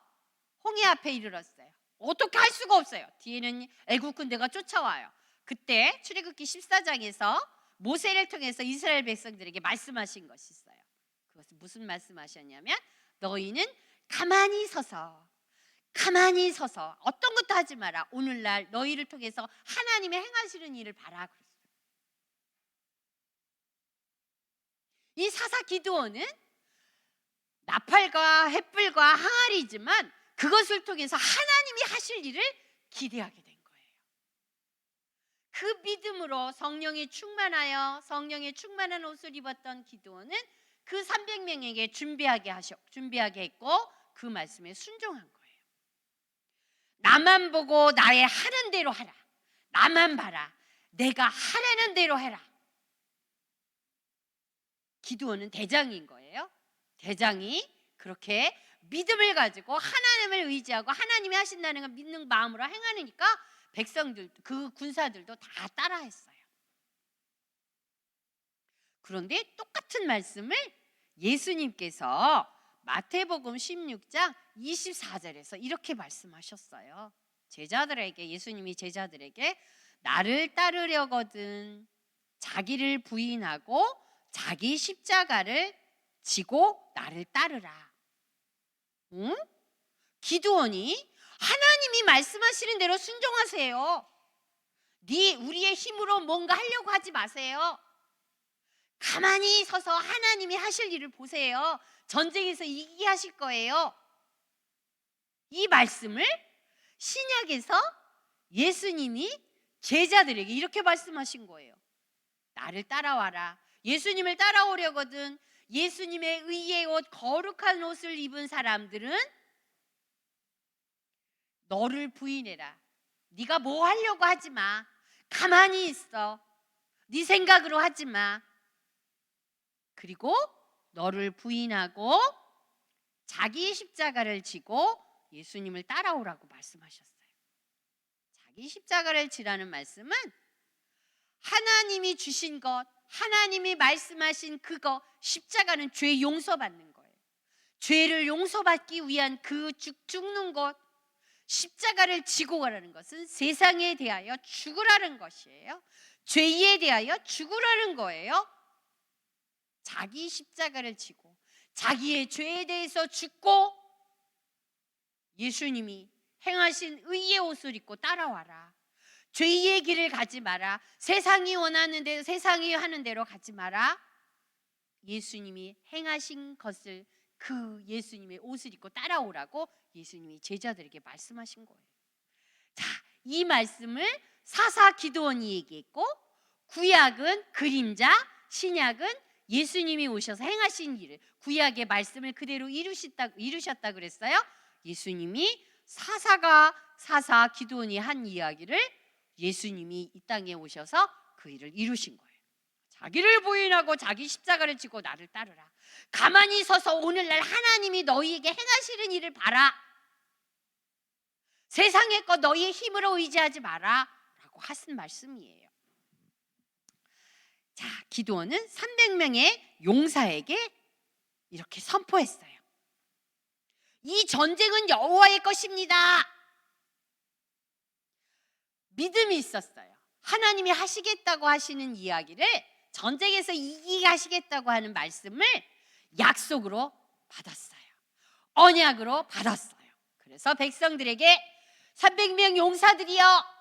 홍해 앞에 이르렀어요. 어떻게 할 수가 없어요. 뒤에는 애굽 군대가 쫓아와요. 그때 출애굽기 14장에서 모세를 통해서 이스라엘 백성들에게 말씀하신 것이 있어요. 그것은 무슨 말씀하셨냐면, 너희는 가만히 서서 어떤 것도 하지 마라. 오늘날 너희를 통해서 하나님의 행하시는 일을 봐라. 이 사사 기드온은 나팔과 횃불과 항아리지만 그것을 통해서 하나님이 하실 일을 기대하게 된 거예요. 그 믿음으로 성령이 충만하여 성령의 충만한 옷을 입었던 기드온은 그 300명에게 준비하게 했고, 그 말씀에 순종한 거예요. 나만 보고 나의 하는 대로 하라. 나만 봐라. 내가 하라는 대로 해라. 기드온은 대장인 거예요. 대장이 그렇게 믿음을 가지고 하나님을 의지하고 하나님이 하신다는 걸 믿는 마음으로 행하니까 백성들, 그 군사들도 다 따라했어요. 그런데 똑같은 말씀을 예수님께서 마태복음 16장 24절에서 이렇게 말씀하셨어요. 예수님이 제자들에게 나를 따르려거든 자기를 부인하고 자기 십자가를 지고 나를 따르라. 응? 기드온이 하나님이 말씀하시는 대로 순종하세요. 우리의 힘으로 뭔가 하려고 하지 마세요. 가만히 서서 하나님이 하실 일을 보세요. 전쟁에서 이기게 하실 거예요. 이 말씀을 신약에서 예수님이 제자들에게 이렇게 말씀하신 거예요. 나를 따라와라. 예수님을 따라오려거든 예수님의 의의 옷, 거룩한 옷을 입은 사람들은 너를 부인해라. 네가 뭐 하려고 하지 마. 가만히 있어. 네 생각으로 하지 마. 그리고 너를 부인하고 자기 십자가를 지고 예수님을 따라오라고 말씀하셨어요. 자기 십자가를 지라는 말씀은 하나님이 주신 것, 하나님이 말씀하신 그거, 십자가는 죄 용서받는 거예요. 죄를 용서받기 위한 그 죽는 것, 십자가를 지고 가라는 것은 세상에 대하여 죽으라는 것이에요. 죄에 대하여 죽으라는 거예요. 자기 십자가를 지고 자기의 죄에 대해서 죽고 예수님이 행하신 의의 옷을 입고 따라와라. 죄의 길을 가지 마라. 세상이 원하는 대로, 세상이 하는 대로 가지 마라. 예수님이 행하신 것을, 그 예수님의 옷을 입고 따라오라고 예수님이 제자들에게 말씀하신 거예요. 자, 이 말씀을 사사 기드온이 얘기했고, 구약은 그림자, 신약은 예수님이 오셔서 행하신 일을, 구약의 말씀을 그대로 이루셨다 그랬어요. 예수님이 사사 기드온이 한 이야기를 예수님이 이 땅에 오셔서 그 일을 이루신 거예요. 자기를 부인하고 자기 십자가를 지고 나를 따르라. 가만히 서서 오늘날 하나님이 너희에게 행하시는 일을 봐라. 세상의 것 너희의 힘으로 의지하지 마라 라고 갖고 하신 말씀이에요. 자, 기드온은 300명의 용사에게 이렇게 선포했어요. 이 전쟁은 여호와의 것입니다. 믿음이 있었어요. 하나님이 하시겠다고 하시는 이야기를, 전쟁에서 이기게 하시겠다고 하는 말씀을 약속으로 받았어요. 언약으로 받았어요. 그래서 백성들에게 300명 용사들이여,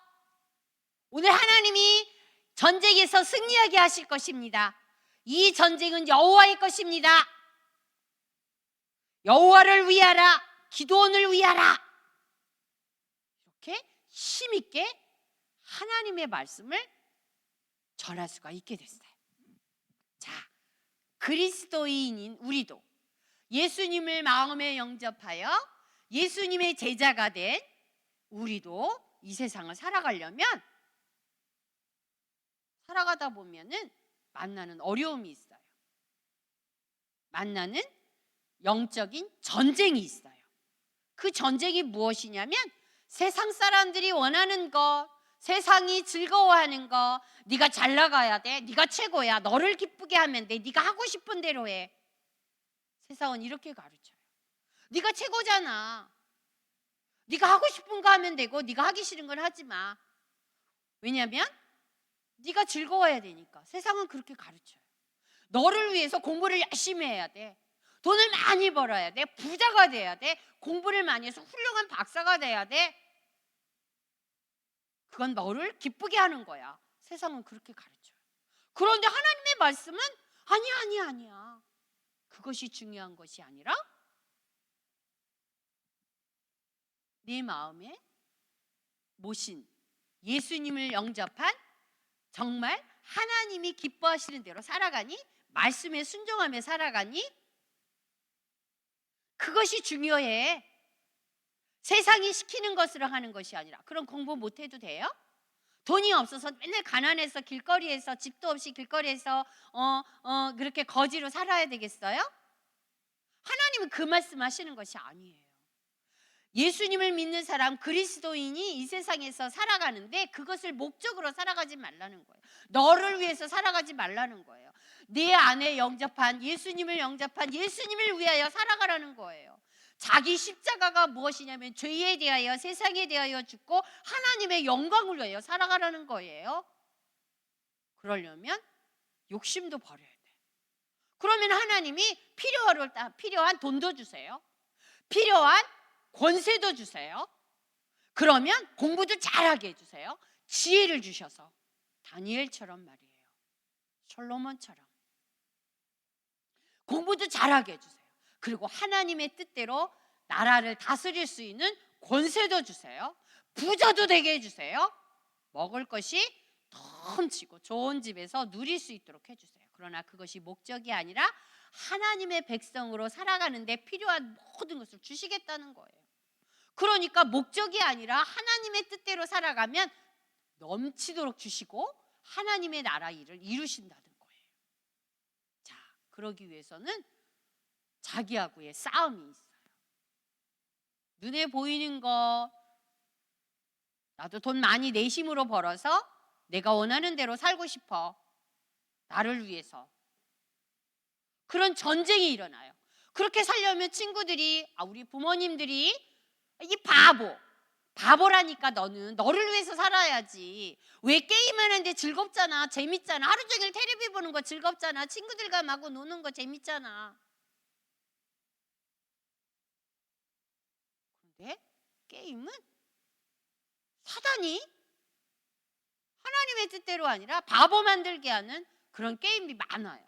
오늘 하나님이 전쟁에서 승리하게 하실 것입니다. 이 전쟁은 여호와의 것입니다. 여호와를 위하라, 기드온을 위하라. 이렇게 힘있게 하나님의 말씀을 전할 수가 있게 됐어요. 자, 그리스도인인 우리도 예수님을 마음에 영접하여 예수님의 제자가 된 우리도 이 세상을 살아가려면, 살아가다 보면은 만나는 어려움이 있어요. 만나는 영적인 전쟁이 있어요. 그 전쟁이 무엇이냐면 세상 사람들이 원하는 것, 세상이 즐거워하는 거, 네가 잘 나가야 돼, 네가 최고야, 너를 기쁘게 하면 돼, 네가 하고 싶은 대로 해. 세상은 이렇게 가르쳐요. 네가 최고잖아. 네가 하고 싶은 거 하면 되고 네가 하기 싫은 걸 하지 마. 왜냐하면 네가 즐거워야 되니까. 세상은 그렇게 가르쳐요. 너를 위해서 공부를 열심히 해야 돼. 돈을 많이 벌어야 돼. 부자가 돼야 돼. 공부를 많이 해서 훌륭한 박사가 돼야 돼. 그건 너를 기쁘게 하는 거야. 세상은 그렇게 가르쳐요. 그런데 하나님의 말씀은 아니야. 그것이 중요한 것이 아니라 네 마음에 모신 예수님을 영접한, 정말 하나님이 기뻐하시는 대로 살아가니, 말씀에 순종하며 살아가니, 그것이 중요해. 세상이 시키는 것으로 하는 것이 아니라. 그럼 공부 못해도 돼요? 돈이 없어서 맨날 가난해서 길거리에서, 집도 없이 길거리에서 그렇게 거지로 살아야 되겠어요? 하나님은 그 말씀하시는 것이 아니에요. 예수님을 믿는 사람, 그리스도인이 이 세상에서 살아가는데 그것을 목적으로 살아가지 말라는 거예요. 너를 위해서 살아가지 말라는 거예요. 내 안에 영접한 예수님을 위하여 살아가라는 거예요. 자기 십자가가 무엇이냐면 죄에 대하여, 세상에 대하여 죽고 하나님의 영광을 위하여 살아가라는 거예요. 그러려면 욕심도 버려야 돼. 그러면 하나님이 필요한 돈도 주세요. 필요한 권세도 주세요. 그러면 공부도 잘하게 해주세요. 지혜를 주셔서 다니엘처럼 말이에요. 솔로몬처럼 공부도 잘하게 해주세요. 그리고 하나님의 뜻대로 나라를 다스릴 수 있는 권세도 주세요. 부자도 되게 해주세요. 먹을 것이 넘치고 좋은 집에서 누릴 수 있도록 해주세요. 그러나 그것이 목적이 아니라 하나님의 백성으로 살아가는데 필요한 모든 것을 주시겠다는 거예요. 그러니까 목적이 아니라 하나님의 뜻대로 살아가면 넘치도록 주시고 하나님의 나라 일을 이루신다는 거예요. 자, 그러기 위해서는 자기하고의 싸움이 있어요. 눈에 보이는 거, 나도 돈 많이 내 힘으로 벌어서 내가 원하는 대로 살고 싶어. 나를 위해서. 그런 전쟁이 일어나요. 그렇게 살려면 친구들이, 우리 부모님들이 이 바보라니까 너는 너를 위해서 살아야지. 왜 게임하는데 즐겁잖아, 재밌잖아. 하루 종일 텔레비 보는 거 즐겁잖아. 친구들과 마구 노는 거 재밌잖아. 그런데 게임은 사단이 하나님의 뜻대로 아니라 바보 만들게 하는 그런 게임이 많아요.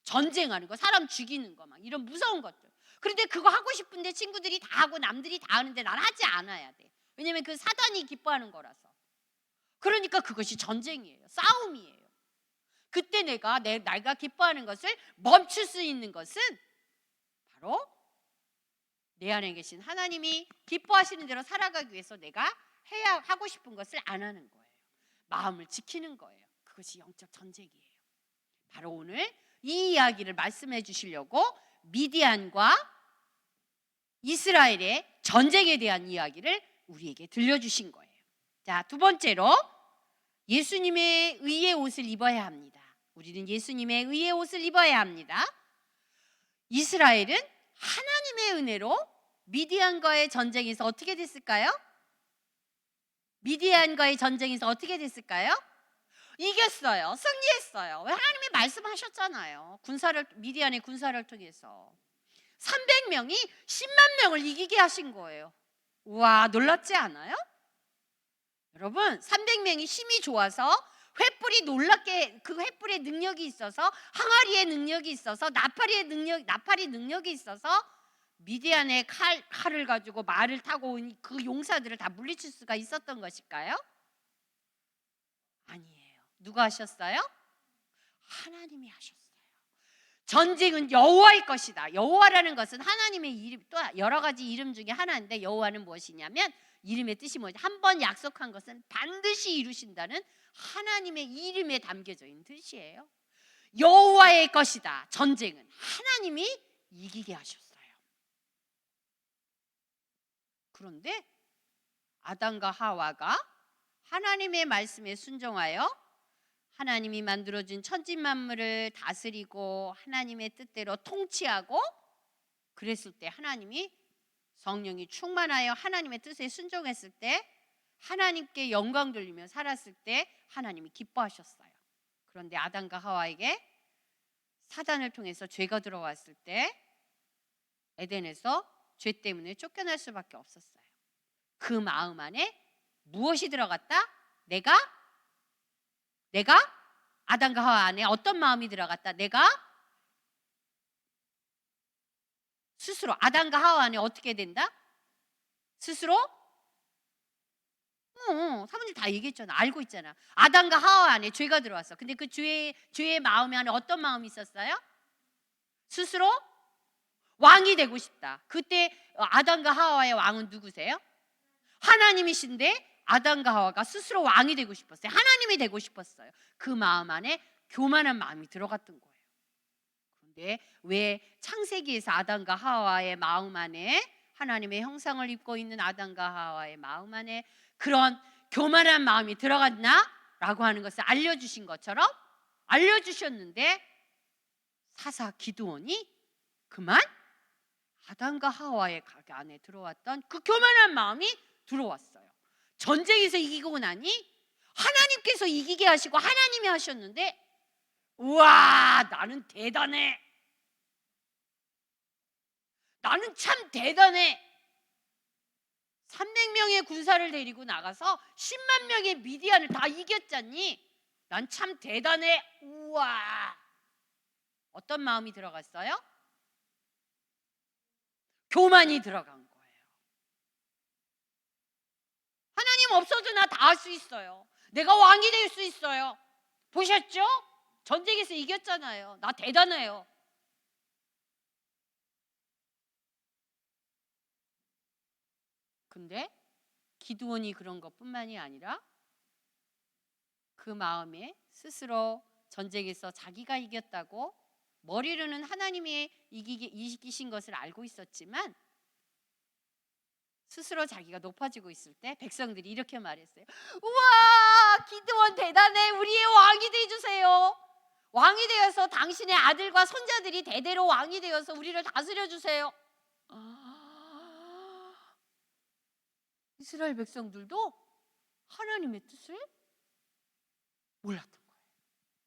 전쟁하는 거, 사람 죽이는 거, 막 이런 무서운 것들. 그런데 그거 하고 싶은데 친구들이 다 하고 남들이 다 하는데 난 하지 않아야 돼. 왜냐면 그 사단이 기뻐하는 거라서. 그러니까 그것이 전쟁이에요. 싸움이에요. 그때 내가 기뻐하는 것을 멈출 수 있는 것은 바로 내 안에 계신 하나님이 기뻐하시는 대로 살아가기 위해서 내가 하고 싶은 것을 안 하는 거예요. 마음을 지키는 거예요. 그것이 영적 전쟁이에요. 바로 오늘 이 이야기를 말씀해 주시려고 미디안과 이스라엘의 전쟁에 대한 이야기를 우리에게 들려주신 거예요. 자, 두 번째로 예수님의 의의 옷을 입어야 합니다. 우리는 예수님의 의의 옷을 입어야 합니다. 이스라엘은 하나님의 은혜로 미디안과의 전쟁에서 어떻게 됐을까요? 미디안과의 전쟁에서 어떻게 됐을까요? 이겼어요. 승리했어요. 왜? 하나님이 말씀하셨잖아요. 미디안의 군사를 통해서 300명이 10만 명을 이기게 하신 거예요. 우와, 놀랍지 않아요? 여러분, 300명이 힘이 좋아서 횃불이 놀랍게, 그 횃불의 능력이 있어서, 항아리의 능력이 있어서, 나팔이 능력이 있어서 미디안의 칼을 가지고 말을 타고 온 그 용사들을 다 물리칠 수가 있었던 것일까요? 아니에요. 누가 하셨어요? 하나님이 하셨어요. 전쟁은 여호와의 것이다. 여호와라는 것은 하나님의 이름, 또 여러 가지 이름 중에 하나인데, 여호와는 무엇이냐면 이름의 뜻이 뭐지? 한 번 약속한 것은 반드시 이루신다는 하나님의 이름에 담겨져 있는 뜻이에요. 여호와의 것이다. 전쟁은 하나님이 이기게 하셨어요. 그런데 아담과 하와가 하나님의 말씀에 순종하여 하나님이 만들어준 천지만물을 다스리고 하나님의 뜻대로 통치하고 그랬을 때, 하나님이 성령이 충만하여 하나님의 뜻에 순종했을 때, 하나님께 영광 돌리며 살았을 때 하나님이 기뻐하셨어요. 그런데 아담과 하와에게 사단을 통해서 죄가 들어왔을 때 에덴에서 죄 때문에 쫓겨날 수밖에 없었어요. 그 마음 안에 무엇이 들어갔다? 내가 아담과 하와 안에 어떤 마음이 들어갔다? 내가 스스로, 아담과 하와 안에 어떻게 된다? 스스로? 사모님 다 얘기했잖아. 알고 있잖아. 아담과 하와 안에 죄가 들어왔어. 근데 그 죄의 마음 안에 어떤 마음이 있었어요? 스스로 왕이 되고 싶다. 그때 아담과 하와의 왕은 누구세요? 하나님이신데 아담과 하와가 스스로 왕이 되고 싶었어요. 하나님이 되고 싶었어요. 그 마음 안에 교만한 마음이 들어갔던 거예요. 그런데 왜 창세기에서 아담과 하와의 마음 안에, 하나님의 형상을 입고 있는 아담과 하와의 마음 안에 그런 교만한 마음이 들어갔나? 라고 하는 것을 알려주신 것처럼 알려주셨는데, 사사 기드온이 그만 아담과 하와의 가게 안에 들어왔던 그 교만한 마음이 들어왔어요. 전쟁에서 이기고 나니 하나님께서 이기게 하시고 하나님이 하셨는데, 우와, 나는 대단해. 나는 참 대단해. 300명의 군사를 데리고 나가서 10만 명의 미디안을 다 이겼잖니. 난 참 대단해. 우와. 어떤 마음이 들어갔어요? 교만이 들어간 거예요. 하나님 없어도 나 다 할 수 있어요. 내가 왕이 될 수 있어요. 보셨죠? 전쟁에서 이겼잖아요. 나 대단해요. 근데 기드온이 그런 것뿐만이 아니라 그 마음에 스스로 전쟁에서 자기가 이겼다고, 머리로는 하나님이 이기신 것을 알고 있었지만 스스로 자기가 높아지고 있을 때 백성들이 이렇게 말했어요. 우와, 기드온 대단해. 우리의 왕이 되어주세요. 왕이 되어서 당신의 아들과 손자들이 대대로 왕이 되어서 우리를 다스려 주세요. 이스라엘 백성들도 하나님의 뜻을 몰랐던 거예요.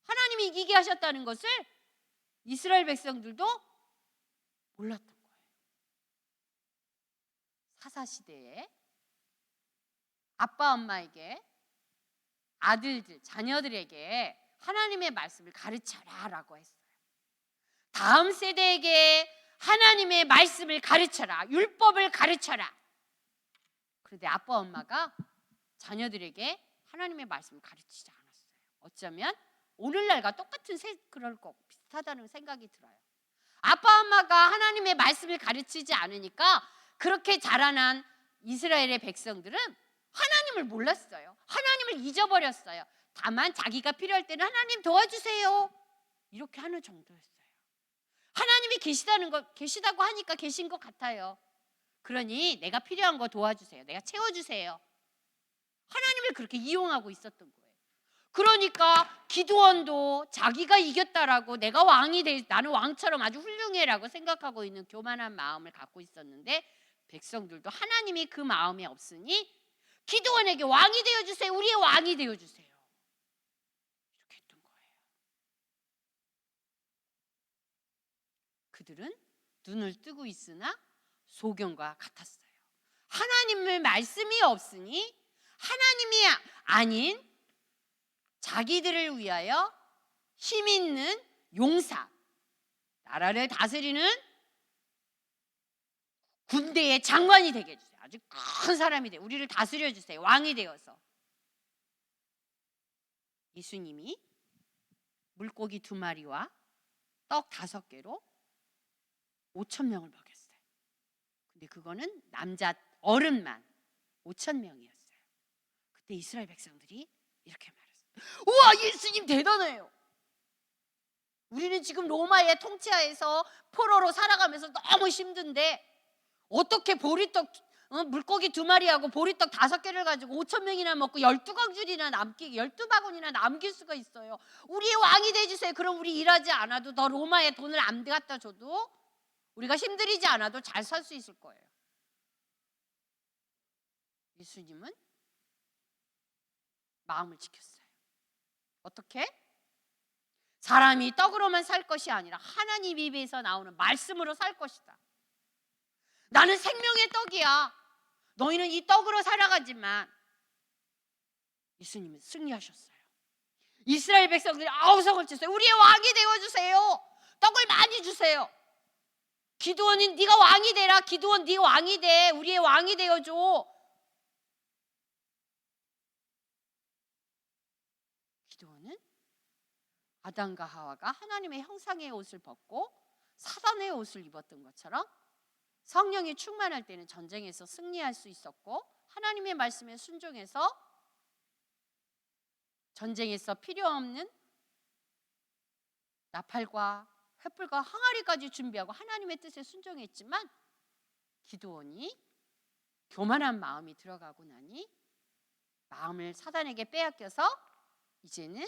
하나님이 이기게 하셨다는 것을 이스라엘 백성들도 몰랐던 거예요. 사사시대에 아빠 엄마에게 아들들, 자녀들에게 하나님의 말씀을 가르쳐라 라고 했어요. 다음 세대에게 하나님의 말씀을 가르쳐라, 율법을 가르쳐라. 그런데 아빠 엄마가 자녀들에게 하나님의 말씀을 가르치지 않았어요. 어쩌면 오늘날과 똑같은 그럴 거 비슷하다는 생각이 들어요. 아빠 엄마가 하나님의 말씀을 가르치지 않으니까 그렇게 자라난 이스라엘의 백성들은 하나님을 몰랐어요. 하나님을 잊어버렸어요. 다만 자기가 필요할 때는 하나님 도와주세요, 이렇게 하는 정도였어요. 하나님이 계시다고 하니까 계신 것 같아요. 그러니 내가 필요한 거 도와주세요. 내가 채워주세요. 하나님을 그렇게 이용하고 있었던 거예요. 그러니까 기드온도 자기가 이겼다라고 내가 왕이 돼, 나는 왕처럼 아주 훌륭해라고 생각하고 있는 교만한 마음을 갖고 있었는데 백성들도 하나님이 그 마음이 없으니 기드온에게 왕이 되어주세요. 우리의 왕이 되어주세요. 이렇게 했던 거예요. 그들은 눈을 뜨고 있으나 소경과 같았어요. 하나님의 말씀이 없으니 하나님이 아닌 자기들을 위하여 힘 있는 용사, 나라를 다스리는 군대의 장관이 되게 해주세요. 아주 큰 사람이 돼. 우리를 다스려 주세요. 왕이 되어서. 예수님이 물고기 2마리와 떡 5개로 5,000명을 먹였어요. 근데 그거는 남자 어른만 5,000명이었어요. 그때 이스라엘 백성들이 이렇게 말했어요. 우와, 예수님 대단해요. 우리는 지금 로마의 통치하에서 포로로 살아가면서 너무 힘든데 어떻게 보리떡 물고기 2마리하고 보리떡 5개를 가지고 5,000명이나 먹고 12강줄이나 남기 12바구니나 남길 수가 있어요. 우리의 왕이 되주세요. 그럼 우리 일하지 않아도 더 로마에 돈을 안 갖다 줘도 우리가 힘들이지 않아도 잘 살 수 있을 거예요. 예수님은 마음을 지켰어요. 어떻게? 사람이 떡으로만 살 것이 아니라 하나님 입에서 나오는 말씀으로 살 것이다. 나는 생명의 떡이야. 너희는 이 떡으로 살아가지만 예수님은 승리하셨어요. 이스라엘 백성들이 아우성을 쳤어요. 우리의 왕이 되어주세요. 떡을 많이 주세요. 기드온이 네가 왕이 되라. 기드온 네 왕이 돼. 우리의 왕이 되어줘. 기드온은 아담과 하와가 하나님의 형상의 옷을 벗고 사단의 옷을 입었던 것처럼 성령이 충만할 때는 전쟁에서 승리할 수 있었고 하나님의 말씀에 순종해서 전쟁에서 필요 없는 나팔과 횃불과 항아리까지 준비하고 하나님의 뜻에 순종했지만 기드온이 교만한 마음이 들어가고 나니 마음을 사단에게 빼앗겨서 이제는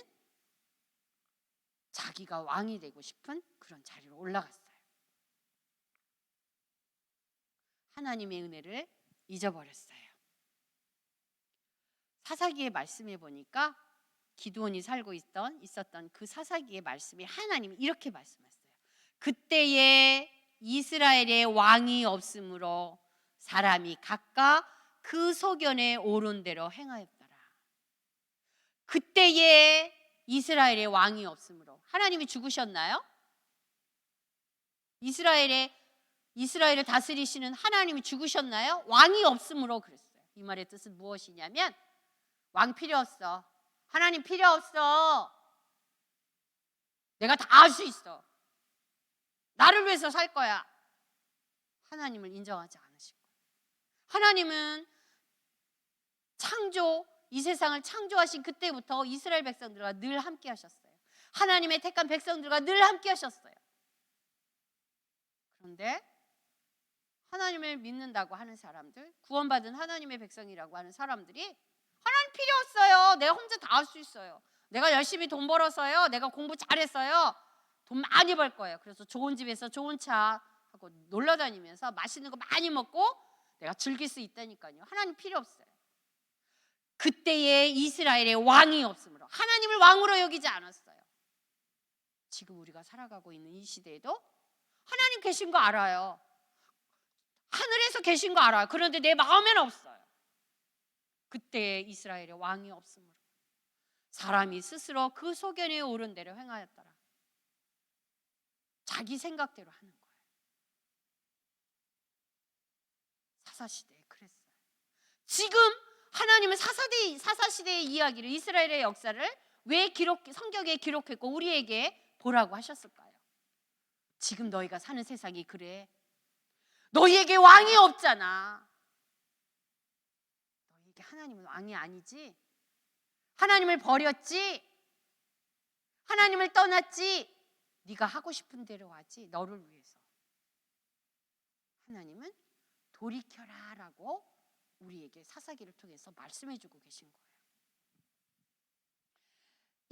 자기가 왕이 되고 싶은 그런 자리로 올라갔어요. 하나님의 은혜를 잊어버렸어요. 사사기의 말씀에 보니까 기드온이 살고 있었던 그 사사기의 말씀이 하나님이 이렇게 말씀하셨어요. 그때에 이스라엘의 왕이 없으므로 사람이 각각 그 소견에 오른 대로 행하였더라. 그때에 이스라엘의 왕이 없으므로 하나님이 죽으셨나요? 이스라엘을 다스리시는 하나님이 죽으셨나요? 왕이 없으므로 그랬어요. 이 말의 뜻은 무엇이냐면 왕 필요 없어. 하나님 필요 없어. 내가 다 할 수 있어. 나를 위해서 살 거야. 하나님을 인정하지 않으신 거예요. 하나님은 이 세상을 창조하신 그때부터 이스라엘 백성들과 늘 함께 하셨어요. 하나님의 택한 백성들과 늘 함께 하셨어요. 그런데 하나님을 믿는다고 하는 사람들, 구원받은 하나님의 백성이라고 하는 사람들이 하나님 필요 없어요. 내가 혼자 다 할 수 있어요. 내가 열심히 돈 벌어서요. 내가 공부 잘했어요. 돈 많이 벌 거예요. 그래서 좋은 집에서 좋은 차 하고 놀러 다니면서 맛있는 거 많이 먹고 내가 즐길 수 있다니까요. 하나님 필요 없어요. 그때에 이스라엘의 왕이 없으므로 하나님을 왕으로 여기지 않았어요. 지금 우리가 살아가고 있는 이 시대에도 하나님 계신 거 알아요. 하늘에서 계신 거 알아요. 그런데 내 마음에는 없어요. 그때에 이스라엘의 왕이 없으므로 사람이 스스로 그 소견에 오른 대로 행하였더라. 자기 생각대로 하는 거예요. 사사시대에 그랬어요. 지금 하나님은 사사시대의 이야기를, 이스라엘의 역사를 왜 성경에 기록했고 우리에게 보라고 하셨을까요? 지금 너희가 사는 세상이 그래. 너희에게 왕이 없잖아. 너희에게 하나님은 왕이 아니지. 하나님을 버렸지. 하나님을 떠났지. 네가 하고 싶은 대로 하지. 너를 위해서. 하나님은 돌이켜라라고 우리에게 사사기를 통해서 말씀해주고 계신 거예요.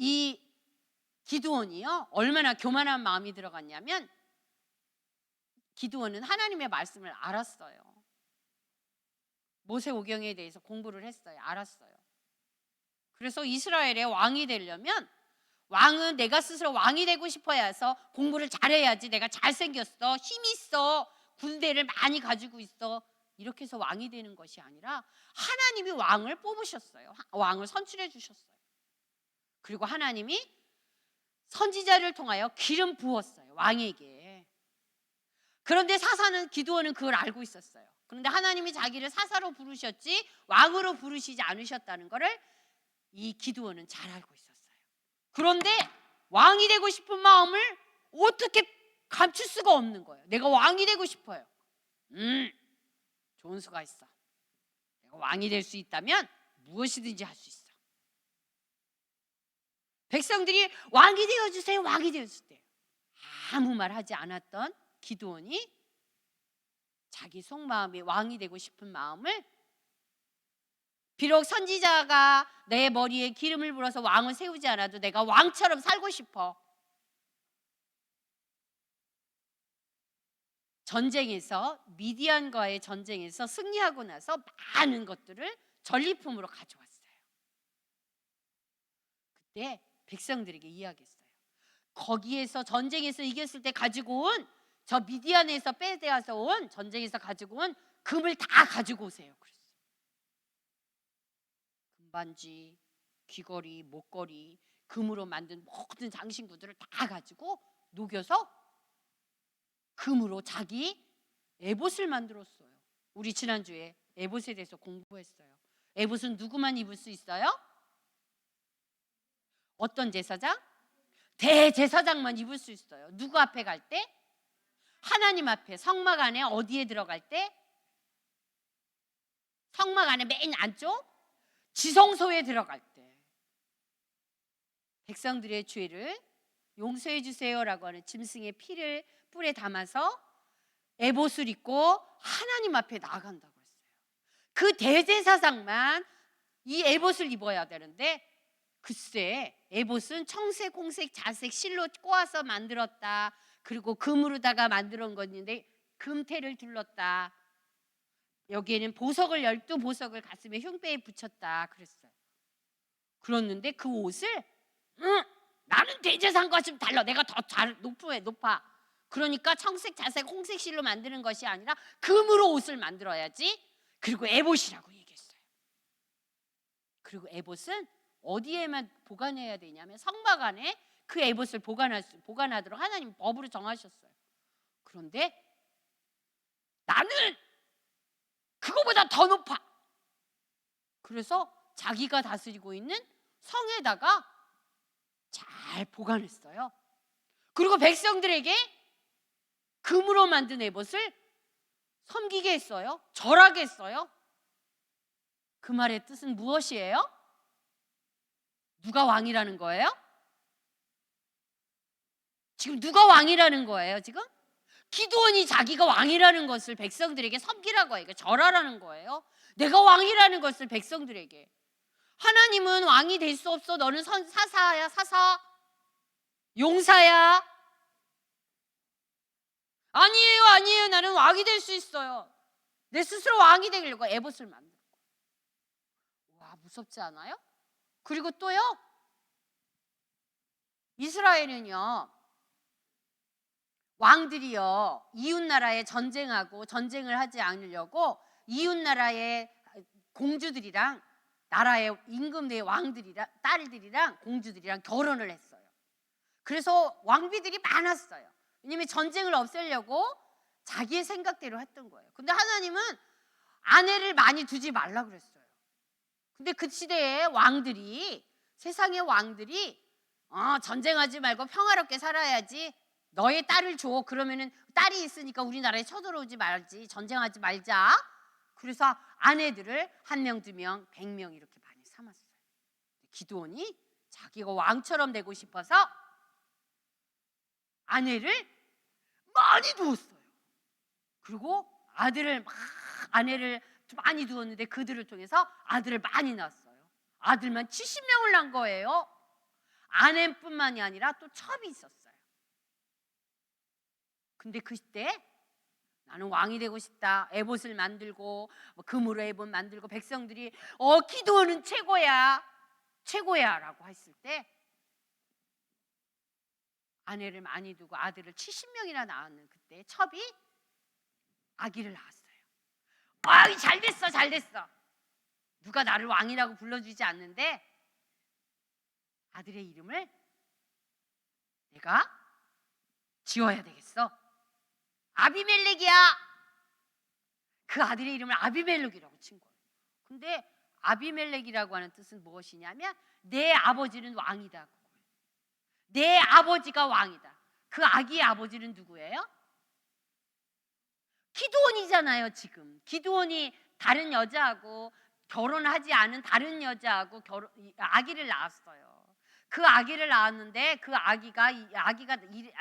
이 기드온이요 얼마나 교만한 마음이 들어갔냐면 기드온은 하나님의 말씀을 알았어요. 모세오경에 대해서 공부를 했어요. 알았어요. 그래서 이스라엘의 왕이 되려면 왕은 내가 스스로 왕이 되고 싶어야 해서 공부를 잘해야지. 내가 잘생겼어, 힘 있어, 군대를 많이 가지고 있어, 이렇게 해서 왕이 되는 것이 아니라 하나님이 왕을 뽑으셨어요. 왕을 선출해 주셨어요. 그리고 하나님이 선지자를 통하여 기름 부었어요, 왕에게. 그런데 사사는 기드온은 그걸 알고 있었어요. 그런데 하나님이 자기를 사사로 부르셨지 왕으로 부르시지 않으셨다는 것을 이 기드온은 잘 알고 있었어요. 그런데 왕이 되고 싶은 마음을 어떻게 감출 수가 없는 거예요. 내가 왕이 되고 싶어요. 좋은 수가 있어. 내가 왕이 될 수 있다면 무엇이든지 할 수 있어. 백성들이 왕이 되어주세요, 왕이 되어주세요. 아무 말 하지 않았던 기드온이 자기 속마음에 왕이 되고 싶은 마음을, 비록 선지자가 내 머리에 기름을 불어서 왕을 세우지 않아도 내가 왕처럼 살고 싶어. 전쟁에서, 미디안과의 전쟁에서 승리하고 나서 많은 것들을 전리품으로 가져왔어요. 그때 백성들에게 이야기했어요. 거기에서 전쟁에서 이겼을 때 가지고 온, 저 미디안에서 빼앗아서 온, 전쟁에서 가지고 온 금을 다 가지고 오세요. 그랬어요. 금반지, 귀걸이, 목걸이, 금으로 만든 모든 장신구들을 다 가지고 녹여서 금으로 자기 에봇을 만들었어요. 우리 지난주에 에봇에 대해서 공부했어요. 에봇은 누구만 입을 수 있어요? 어떤 제사장? 대제사장만 입을 수 있어요. 누구 앞에 갈 때? 하나님 앞에. 성막 안에 어디에 들어갈 때? 성막 안에 맨 안쪽? 지성소에 들어갈 때. 백성들의 죄를 용서해 주세요라고 하는 짐승의 피를 뿔에 담아서 에봇을 입고 하나님 앞에 나아간다고 했어요. 그 대제사장만 이 에봇을 입어야 되는데, 글쎄 에봇은 청색, 홍색, 자색 실로 꼬아서 만들었다. 그리고 금으로다가 만들어 온 건데 금태를 둘렀다. 여기에는 보석을 12보석을 가슴에 흉배에 붙였다 그랬어요. 그랬는데 그 옷을 나는 대제사장과 좀 달라. 내가 더 높아. 그러니까 청색, 자색, 홍색 실로 만드는 것이 아니라 금으로 옷을 만들어야지. 그리고 에봇이라고 얘기했어요. 그리고 에봇은 어디에만 보관해야 되냐면 성막 안에 그 에봇을 보관하도록 하나님 법으로 정하셨어요. 그런데 나는 그거보다 더 높아. 그래서 자기가 다스리고 있는 성에다가 잘 보관했어요. 그리고 백성들에게 금으로 만든 에봇을 섬기게 했어요. 절하게 했어요. 그 말의 뜻은 무엇이에요? 누가 왕이라는 거예요? 지금 누가 왕이라는 거예요? 지금 기드온이 자기가 왕이라는 것을 백성들에게 섬기라고 해요. 절하라는 거예요. 내가 왕이라는 것을 백성들에게. 하나님은 왕이 될 수 없어. 너는 사사야, 사사. 용사야. 아니에요, 아니에요. 나는 왕이 될 수 있어요. 내 스스로 왕이 되려고 에봇을 만들고. 와, 무섭지 않아요? 그리고 또요, 이스라엘은요, 왕들이요, 이웃나라에 전쟁을 하지 않으려고 이웃나라의 공주들이랑, 나라의 임금의 왕들이랑 딸들이랑 공주들이랑 결혼을 했어요. 그래서 왕비들이 많았어요. 왜냐하면 전쟁을 없애려고 자기의 생각대로 했던 거예요. 근데 하나님은 아내를 많이 두지 말라 그랬어요. 근데 그 시대의 왕들이, 세상의 왕들이 전쟁하지 말고 평화롭게 살아야지, 너의 딸을 줘. 그러면은 딸이 있으니까 우리나라에 쳐들어오지 말지, 전쟁하지 말자. 그래서 아내들을 1명, 2명, 100명 이렇게 많이 삼았어요. 기드온이 자기가 왕처럼 되고 싶어서 아내를 많이 두었어요. 그리고 아내를 많이 두었는데 그들을 통해서 아들을 많이 낳았어요. 아들만 70명을 낳은 거예요. 아내뿐만이 아니라 또 첩이 있었어요. 근데 그때 나는 왕이 되고 싶다. 에봇을 만들고 금으로 에봇 만들고 백성들이 기드온은 최고야. 최고야라고 했을 때 아내를 많이 두고 아들을 70명이나 낳았는 그때 첩이 아기를 낳았어요. 잘 됐어, 잘 됐어. 누가 나를 왕이라고 불러주지 않는데 아들의 이름을 내가 지어야 되겠어. 아비멜렉이야. 그 아들의 이름을 아비멜렉이라고 친 거예요. 근데 아비멜렉이라고 하는 뜻은 무엇이냐면 내 아버지는 왕이다. 내 아버지가 왕이다. 그 아기의 아버지는 누구예요? 기드온이잖아요. 지금 기드온이 다른 여자하고 결혼하지 않은 다른 여자하고 아기를 낳았어요. 그 아기를 낳았는데 그 아기가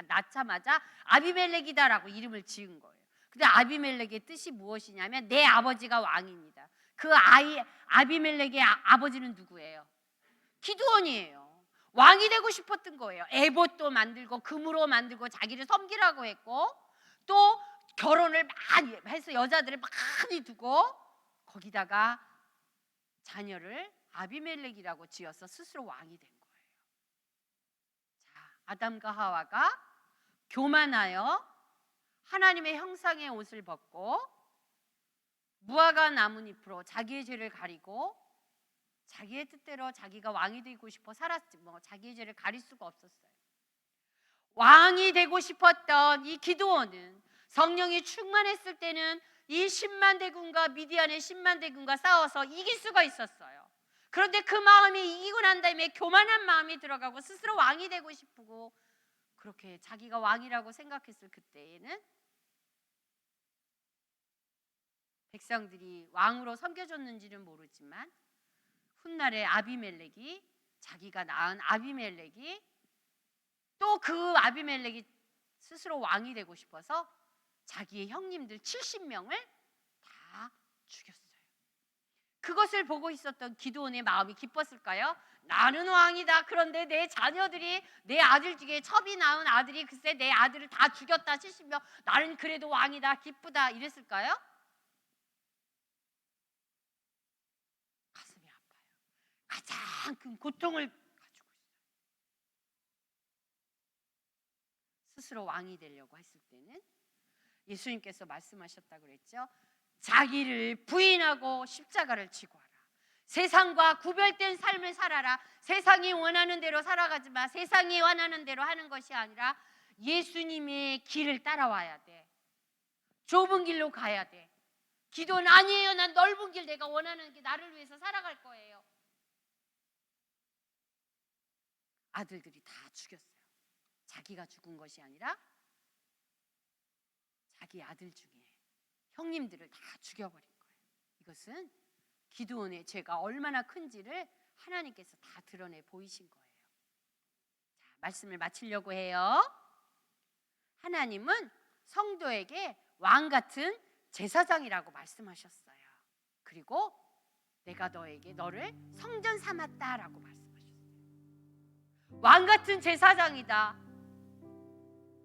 낳자마자 아비멜렉이다라고 이름을 지은 거예요. 근데 아비멜렉의 뜻이 무엇이냐면 내 아버지가 왕입니다. 그 아비멜렉의 아버지는 누구예요? 기드온이에요. 왕이 되고 싶었던 거예요. 에봇도 만들고 금으로 만들고 자기를 섬기라고 했고 또 결혼을 많이 해서 여자들을 많이 두고 거기다가 자녀를 아비멜렉이라고 지어서 스스로 왕이 된 거예요. 자, 아담과 하와가 교만하여 하나님의 형상의 옷을 벗고 무화과 나뭇잎으로 자기의 죄를 가리고 자기의 뜻대로 자기가 왕이 되고 싶어 살았지 자기의 죄를 가릴 수가 없었어요. 왕이 되고 싶었던 이 기드온은 성령이 충만했을 때는 이 10만 대군과 미디안의 10만 대군과 싸워서 이길 수가 있었어요. 그런데 그 마음이 이기고 난 다음에 교만한 마음이 들어가고 스스로 왕이 되고 싶고 그렇게 자기가 왕이라고 생각했을 그때에는 백성들이 왕으로 섬겨줬는지는 모르지만 훗날에 아비멜렉이 자기가 낳은 아비멜렉이 또 그 아비멜렉이 스스로 왕이 되고 싶어서 자기의 형님들 70명을 다 죽였어요. 그것을 보고 있었던 기드온의 마음이 기뻤을까요? 나는 왕이다. 그런데 내 자녀들이 내 아들 중에 첩이 낳은 아들이 글쎄 내 아들을 다 죽였다 70명. 나는 그래도 왕이다. 기쁘다. 이랬을까요? 가슴이 아파요. 가장 큰 고통을 가지고 있어요. 스스로 왕이 되려고 했을 때는 예수님께서 말씀하셨다고 그랬죠. 자기를 부인하고 십자가를 지고 하라. 세상과 구별된 삶을 살아라. 세상이 원하는 대로 살아가지 마. 세상이 원하는 대로 하는 것이 아니라 예수님의 길을 따라와야 돼. 좁은 길로 가야 돼. 기도는 아니에요. 난 넓은 길 내가 원하는 게 나를 위해서 살아갈 거예요. 아들들이 다 죽였어요. 자기가 죽은 것이 아니라 자기 아들 중에 형님들을 다 죽여버린 거예요. 이것은 기드온의 죄가 얼마나 큰지를 하나님께서 다 드러내 보이신 거예요. 자, 말씀을 마치려고 해요. 하나님은 성도에게 왕 같은 제사장이라고 말씀하셨어요. 그리고 내가 너를 성전 삼았다라고 말씀하셨어요. 왕 같은 제사장이다.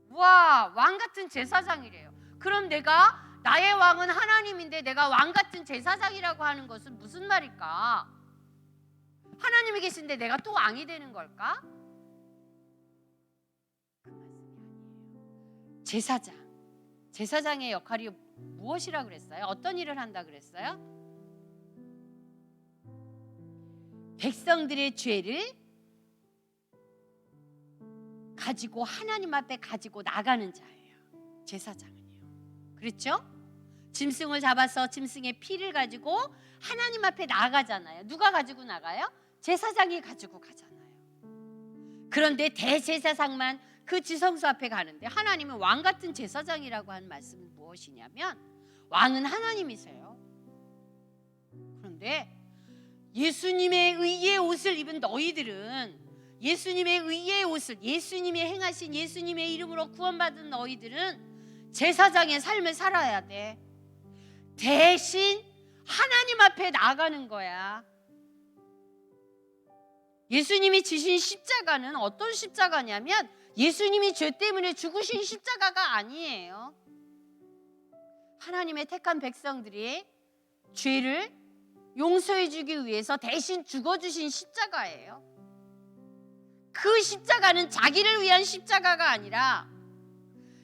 와, 왕 같은 제사장이래요. 그럼 나의 왕은 하나님인데 내가 왕 같은 제사장이라고 하는 것은 무슨 말일까? 하나님이 계신데 내가 또 왕이 되는 걸까? 그 말씀이 아니에요. 제사장의 역할이 무엇이라 그랬어요? 어떤 일을 한다 그랬어요? 백성들의 죄를 가지고 하나님 앞에 가지고 나가는 자예요. 제사장은요. 그렇죠? 짐승을 잡아서 짐승의 피를 가지고 하나님 앞에 나가잖아요. 누가 가지고 나가요? 제사장이 가지고 가잖아요. 그런데 대제사장만 그 지성소 앞에 가는데 하나님은 왕 같은 제사장이라고 하는 말씀은 무엇이냐면 왕은 하나님이세요. 그런데 예수님의 의의 옷을 입은 너희들은 예수님의 의의 옷을 예수님이 행하신 예수님의 이름으로 구원받은 너희들은 제사장의 삶을 살아야 돼. 대신 하나님 앞에 나가는 거야. 예수님이 지신 십자가는 어떤 십자가냐면 예수님이 죄 때문에 죽으신 십자가가 아니에요. 하나님의 택한 백성들이 죄를 용서해 주기 위해서 대신 죽어주신 십자가예요. 그 십자가는 자기를 위한 십자가가 아니라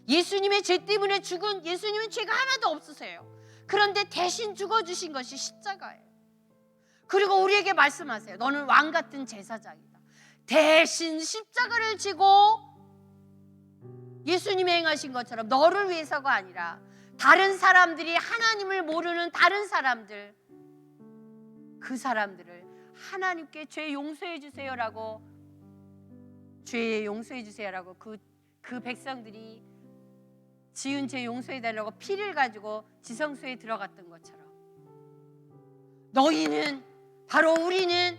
예수님의 죄 때문에 죽은, 예수님은 죄가 하나도 없으세요. 그런데 대신 죽어주신 것이 십자가예요. 그리고 우리에게 말씀하세요. 너는 왕 같은 제사장이다. 대신 십자가를 지고 예수님이 행하신 것처럼 너를 위해서가 아니라 다른 사람들이, 하나님을 모르는 다른 사람들, 그 사람들을 하나님께 죄 용서해 주세요라고, 죄 용서해 주세요라고 그 백성들이 지은 죄 용서해 달라고 피를 가지고 지성소에 들어갔던 것처럼 너희는, 바로 우리는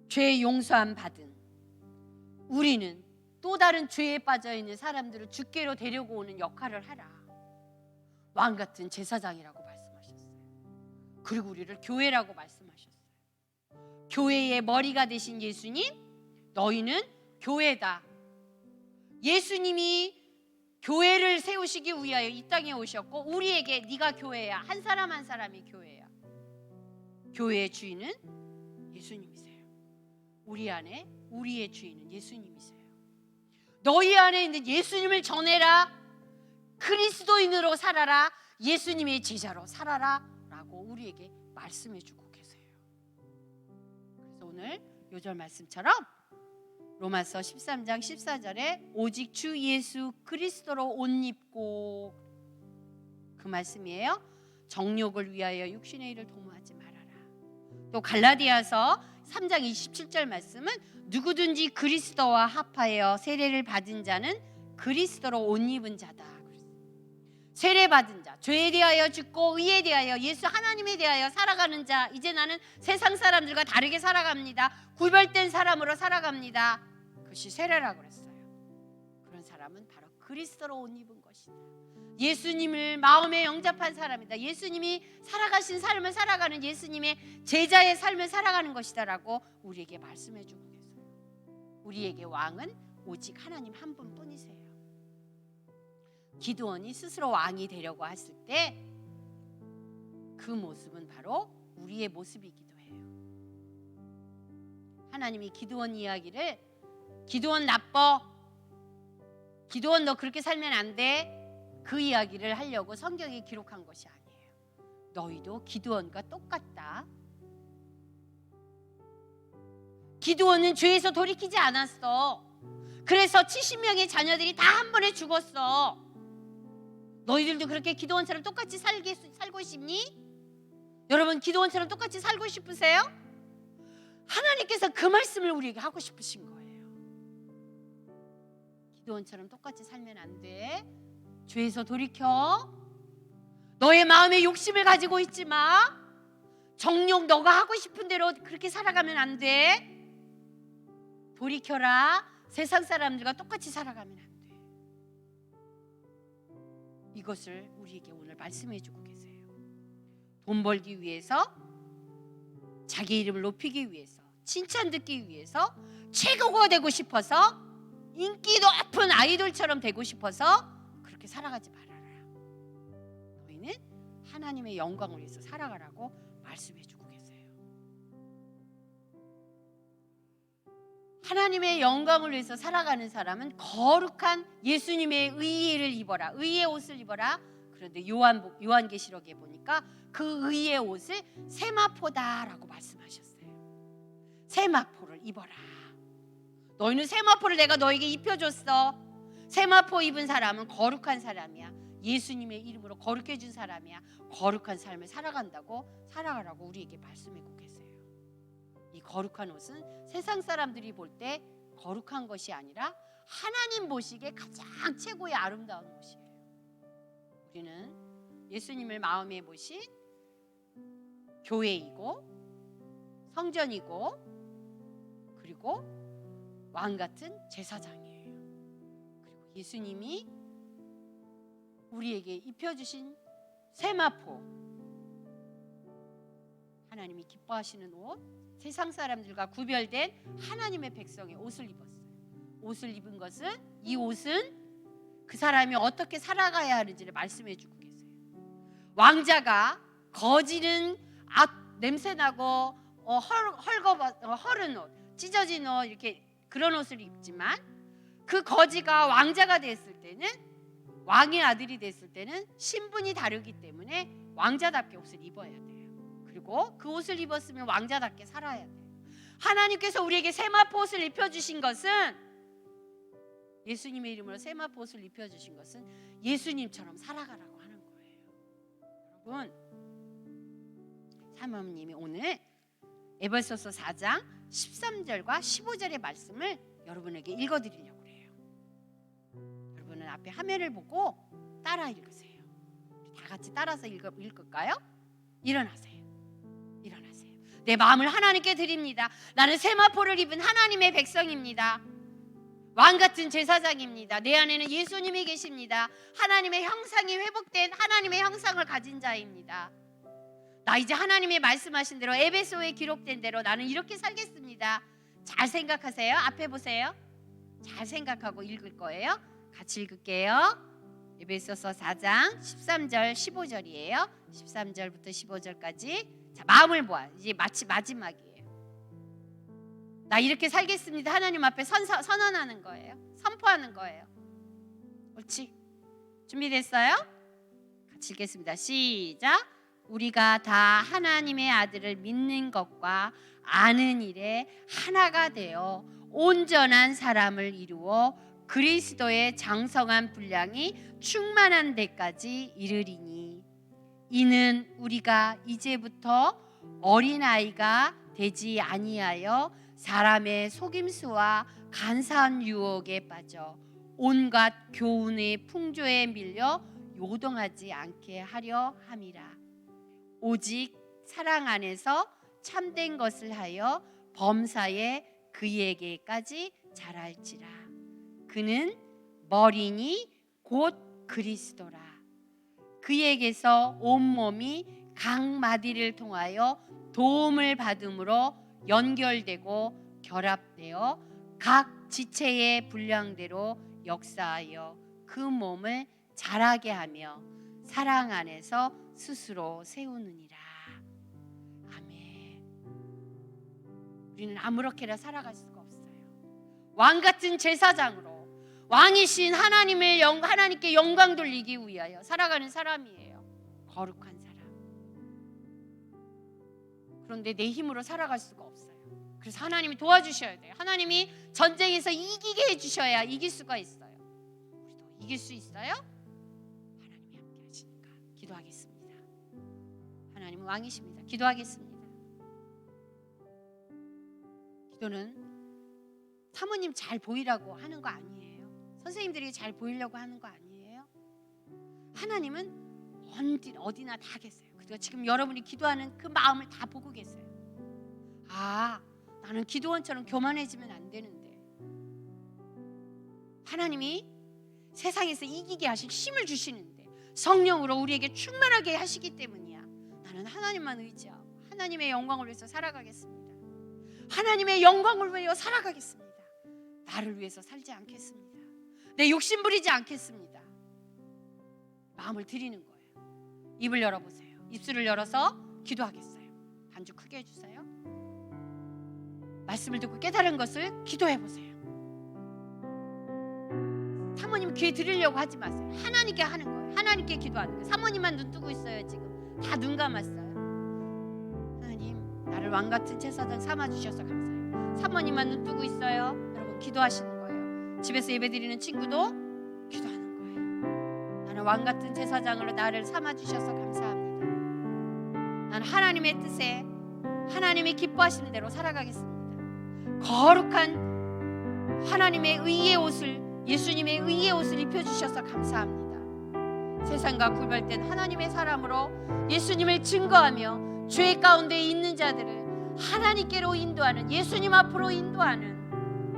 죄 용서함 받은, 우리는 또 다른 죄에 빠져 있는 사람들을 주께로 데려고 오는 역할을 하라. 왕 같은 제사장이라고 말씀하셨어요. 그리고 우리를 교회라고 말씀하셨어요. 교회의 머리가 되신 예수님, 너희는 교회다. 예수님이 교회를 세우시기 위하여 이 땅에 오셨고, 우리에게 네가 교회야. 한 사람 한 사람이 교회야. 교회의 주인은 예수님이세요. 우리 안에 우리의 주인은 예수님이세요. 너희 안에 있는 예수님을 전해라. 그리스도인으로 살아라. 예수님의 제자로 살아라 라고 우리에게 말씀해 주고 계세요. 그래서 오늘 요절 말씀처럼 로마서 13장 14절에 오직 주 예수 그리스도로 옷 입고, 그 말씀이에요. 정욕을 위하여 육신의 일을 도모하지 말아라. 또 갈라디아서 3장 27절 말씀은 누구든지 그리스도와 합하여 세례를 받은 자는 그리스도로 옷 입은 자다. 세례 받은 자, 죄에 대하여 죽고 의에 대하여, 예수 하나님에 대하여 살아가는 자. 이제 나는 세상 사람들과 다르게 살아갑니다. 구별된 사람으로 살아갑니다. 그것이 세례라고 그랬어요. 그런 사람은 바로 그리스도로 옷 입은 것이다. 예수님을 마음에 영접한 사람이다. 예수님이 살아가신 삶을 살아가는, 예수님의 제자의 삶을 살아가는 것이다라고 우리에게 말씀해 주고 계세요. 우리에게 왕은 오직 하나님 한 분뿐이세요. 기드온이 스스로 왕이 되려고 했을 때 그 모습은 바로 우리의 모습이기도 해요. 하나님이 기드온 이야기를, 기드온 나빠, 기드온 너 그렇게 살면 안 돼, 그 이야기를 하려고 성경에 기록한 것이 아니에요. 너희도 기드온과 똑같다. 기드온은 죄에서 돌이키지 않았어. 그래서 70명의 자녀들이 다 한 번에 죽었어. 너희들도 그렇게 기드온처럼 똑같이 살고 싶니? 여러분, 기드온처럼 똑같이 살고 싶으세요? 하나님께서 그 말씀을 우리에게 하고 싶으신 거예요. 기드온처럼 똑같이 살면 안 돼. 죄에서 돌이켜. 너의 마음에 욕심을 가지고 있지 마. 정욕, 너가 하고 싶은 대로 그렇게 살아가면 안 돼. 돌이켜라. 세상 사람들과 똑같이 살아가면 안 돼. 이것을 우리에게 오늘 말씀해 주고 계세요. 돈 벌기 위해서, 자기 이름을 높이기 위해서, 칭찬 듣기 위해서, 최고가 되고 싶어서, 인기 높은 아이돌처럼 되고 싶어서 그렇게 살아가지 말아라. 너희는 하나님의 영광을 위해서 살아가라고 말씀해 주고 계세요. 하나님의 영광을 위해서 살아가는 사람은 거룩한 예수님의 의를 입어라. 의의 옷을 입어라. 그런데 요한계시록에 보니까 그 의의 옷을 세마포다라고 말씀하셨어요. 세마포를 입어라. 너희는 세마포를 내가 너에게 입혀줬어. 세마포 입은 사람은 거룩한 사람이야. 예수님의 이름으로 거룩해 준 사람이야. 거룩한 삶을 살아가라고 우리에게 말씀하고 계세요. 이 거룩한 옷은 세상 사람들이 볼 때 거룩한 것이 아니라 하나님 보시기에 가장 최고의 아름다운 옷이에요. 우리는 예수님을 마음에 모신 교회이고 성전이고 그리고 왕 같은 제사장이에요. 그리고 예수님이 우리에게 입혀주신 세마포, 하나님이 기뻐하시는 옷, 세상 사람들과 구별된 하나님의 백성의 옷을 입었어요. 옷을 입은 것은, 이 옷은 그 사람이 어떻게 살아가야 하는지를 말씀해 주고 계세요. 왕자가 거지는 냄새나고 헐은 옷, 찢어진 옷, 이렇게 그런 옷을 입지만, 그 거지가 왕자가 됐을 때는, 왕의 아들이 됐을 때는 신분이 다르기 때문에 왕자답게 옷을 입어야 돼요. 그리고 그 옷을 입었으면 왕자답게 살아야 돼요. 하나님께서 우리에게 세마포 옷을 입혀주신 것은, 예수님의 이름으로 세마포 옷을 입혀주신 것은 예수님처럼 살아가라고 하는 거예요. 여러분, 사모님이 오늘 에베소서 4장 13절과 15절의 말씀을 여러분에게 읽어드리려고 해요. 여러분은 앞에 화면을 보고 따라 읽으세요. 우리 다 같이 따라서 읽을까요? 일어나세요. 일어나세요. 내 마음을 하나님께 드립니다. 나는 세마포를 입은 하나님의 백성입니다. 왕같은 제사장입니다. 내 안에는 예수님이 계십니다. 하나님의 형상이 회복된 하나님의 형상을 가진 자입니다. 나 이제 하나님의 말씀하신 대로, 에베소에 기록된 대로 나는 이렇게 살겠습니다. 잘 생각하세요. 앞에 보세요. 잘 생각하고 읽을 거예요. 같이 읽을게요. 에베소서 4장 13절 15절이에요. 13절부터 15절까지. 자, 마음을 모아. 이제 마지막이에요. 나 이렇게 살겠습니다. 하나님 앞에 선언하는 거예요. 선포하는 거예요. 옳지? 준비됐어요? 같이 읽겠습니다. 시작. 우리가 다 하나님의 아들을 믿는 것과 아는 일에 하나가 되어 온전한 사람을 이루어 그리스도의 장성한 분량이 충만한 데까지 이르리니, 이는 우리가 이제부터 어린아이가 되지 아니하여 사람의 속임수와 간사한 유혹에 빠져 온갖 교훈의 풍조에 밀려 요동하지 않게 하려 함이라. 오직 사랑 안에서 참된 것을 하여 범사에 그에게까지 자랄지라. 그는 머리니 곧 그리스도라. 그에게서 온몸이 각 마디를 통하여 도움을 받음으로 연결되고 결합되어 각 지체의 분량대로 역사하여 그 몸을 자라게 하며 사랑 안에서 스스로 세우느니라. 아멘. 우리는 아무렇게나 살아갈 수가 없어요. 왕같은 제사장으로 왕이신 하나님께 영광 돌리기 위하여 살아가는 사람이에요. 거룩한 사람. 그런데 내 힘으로 살아갈 수가 없어요. 그래서 하나님이 도와주셔야 돼요. 하나님이 전쟁에서 이기게 해주셔야 이길 수가 있어요. 우리도 이길 수 있어요? 하나님이 함께 하시니까. 기도하겠습니다. 하나님은 왕이십니다. 기도하겠습니다. 기도는 사모님 잘 보이라고 하는 거 아니에요. 선생님들이 잘 보이려고 하는 거 아니에요. 하나님은 어디나 다 계세요. 그리고 지금 여러분이 기도하는 그 마음을 다 보고 계세요. 아, 나는 기도원처럼 교만해지면 안 되는데, 하나님이 세상에서 이기게 하실 힘을 주시는데 성령으로 우리에게 충만하게 하시기 때문이야. 나는 하나님만 의지하고 하나님의 영광을 위해서 살아가겠습니다. 하나님의 영광을 위하여 살아가겠습니다. 나를 위해서 살지 않겠습니다. 내 욕심 부리지 않겠습니다. 마음을 드리는 거예요. 입을 열어보세요. 입술을 열어서 기도하겠어요. 반주 크게 해주세요. 말씀을 듣고 깨달은 것을 기도해보세요. 사모님 귀에 들으려고 하지 마세요. 하나님께 하는 거예요. 하나님께 기도하는 거예요. 사모님만 눈 뜨고 있어요. 지금 다 눈 감았어요. 하나님, 나를 왕같은 제사장 삼아주셔서 감사해요. 사모님만 눈 뜨고 있어요. 여러분 기도하시는 거예요. 집에서 예배드리는 친구도 기도하는 거예요. 나는 왕같은 제사장으로 나를 삼아주셔서 감사합니다. 나는 하나님의 뜻에, 하나님이 기뻐하시는 대로 살아가겠습니다. 거룩한 하나님의 의의 옷을, 예수님의 의의 옷을 입혀주셔서 감사합니다. 세상과 구별된 하나님의 사람으로 예수님을 증거하며 죄 가운데 있는 자들을 하나님께로 인도하는, 예수님 앞으로 인도하는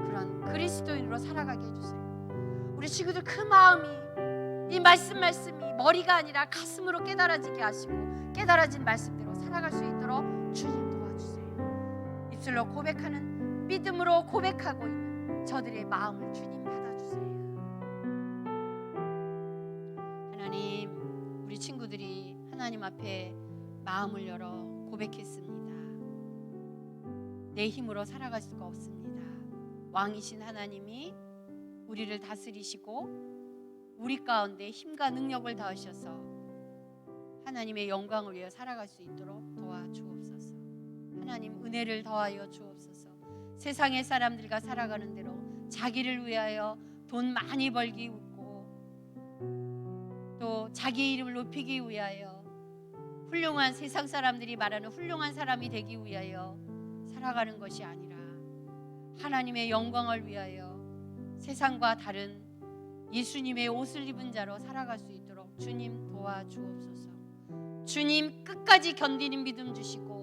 그런 그리스도인으로 살아가게 해주세요. 우리 친구들 그 마음이, 이 말씀이 머리가 아니라 가슴으로 깨달아지게 하시고 깨달아진 말씀대로 살아갈 수 있도록 주님 입술로 고백하는, 믿음으로 고백하고 있는 저들의 마음을 주님 받아주세요. 하나님, 우리 친구들이 하나님 앞에 마음을 열어 고백했습니다. 내 힘으로 살아갈 수가 없습니다. 왕이신 하나님이 우리를 다스리시고 우리 가운데 힘과 능력을 더하셔서 하나님의 영광을 위해 살아갈 수 있도록 도와주옵소서. 하나님, 은혜를 더하여 주옵소서. 세상의 사람들과 살아가는 대로 자기를 위하여 돈 많이 벌기 웃고 또 자기 이름을 높이기 위하여 훌륭한, 세상 사람들이 말하는 훌륭한 사람이 되기 위하여 살아가는 것이 아니라 하나님의 영광을 위하여 세상과 다른 예수님의 옷을 입은 자로 살아갈 수 있도록 주님 도와주옵소서. 주님, 끝까지 견디는 믿음 주시고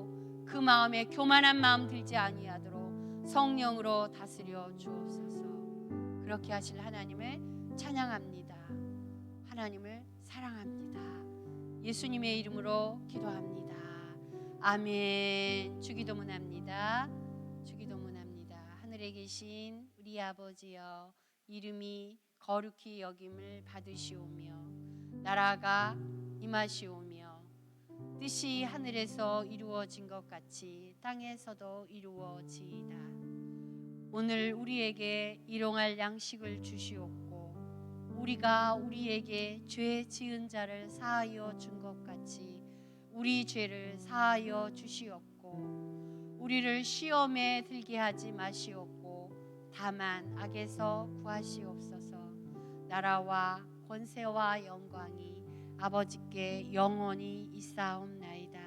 그 마음에 교만한 마음 들지 아니하도록 성령으로 다스려 주옵소서. 그렇게 하실 하나님을 찬양합니다. 하나님을 사랑합니다. 예수님의 이름으로 기도합니다. 아멘. 주기도문합니다. 주기도문합니다. 하늘에 계신 우리 아버지여, 이름이 거룩히 여김을 받으시오며 나라가 임하시오며 뜻이 하늘에서 이루어진 것 같이 땅에서도 이루어지이다. 오늘 우리에게 일용할 양식을 주시옵고 우리가 우리에게 죄 지은 자를 사하여 준 것 같이 우리 죄를 사하여 주시옵고 우리를 시험에 들게 하지 마시옵고 다만 악에서 구하시옵소서. 나라와 권세와 영광이 아버지께 영원히 있사옵나이다.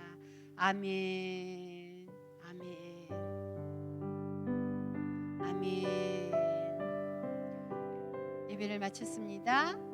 아멘. 아멘. 아멘. 예배를 마쳤습니다.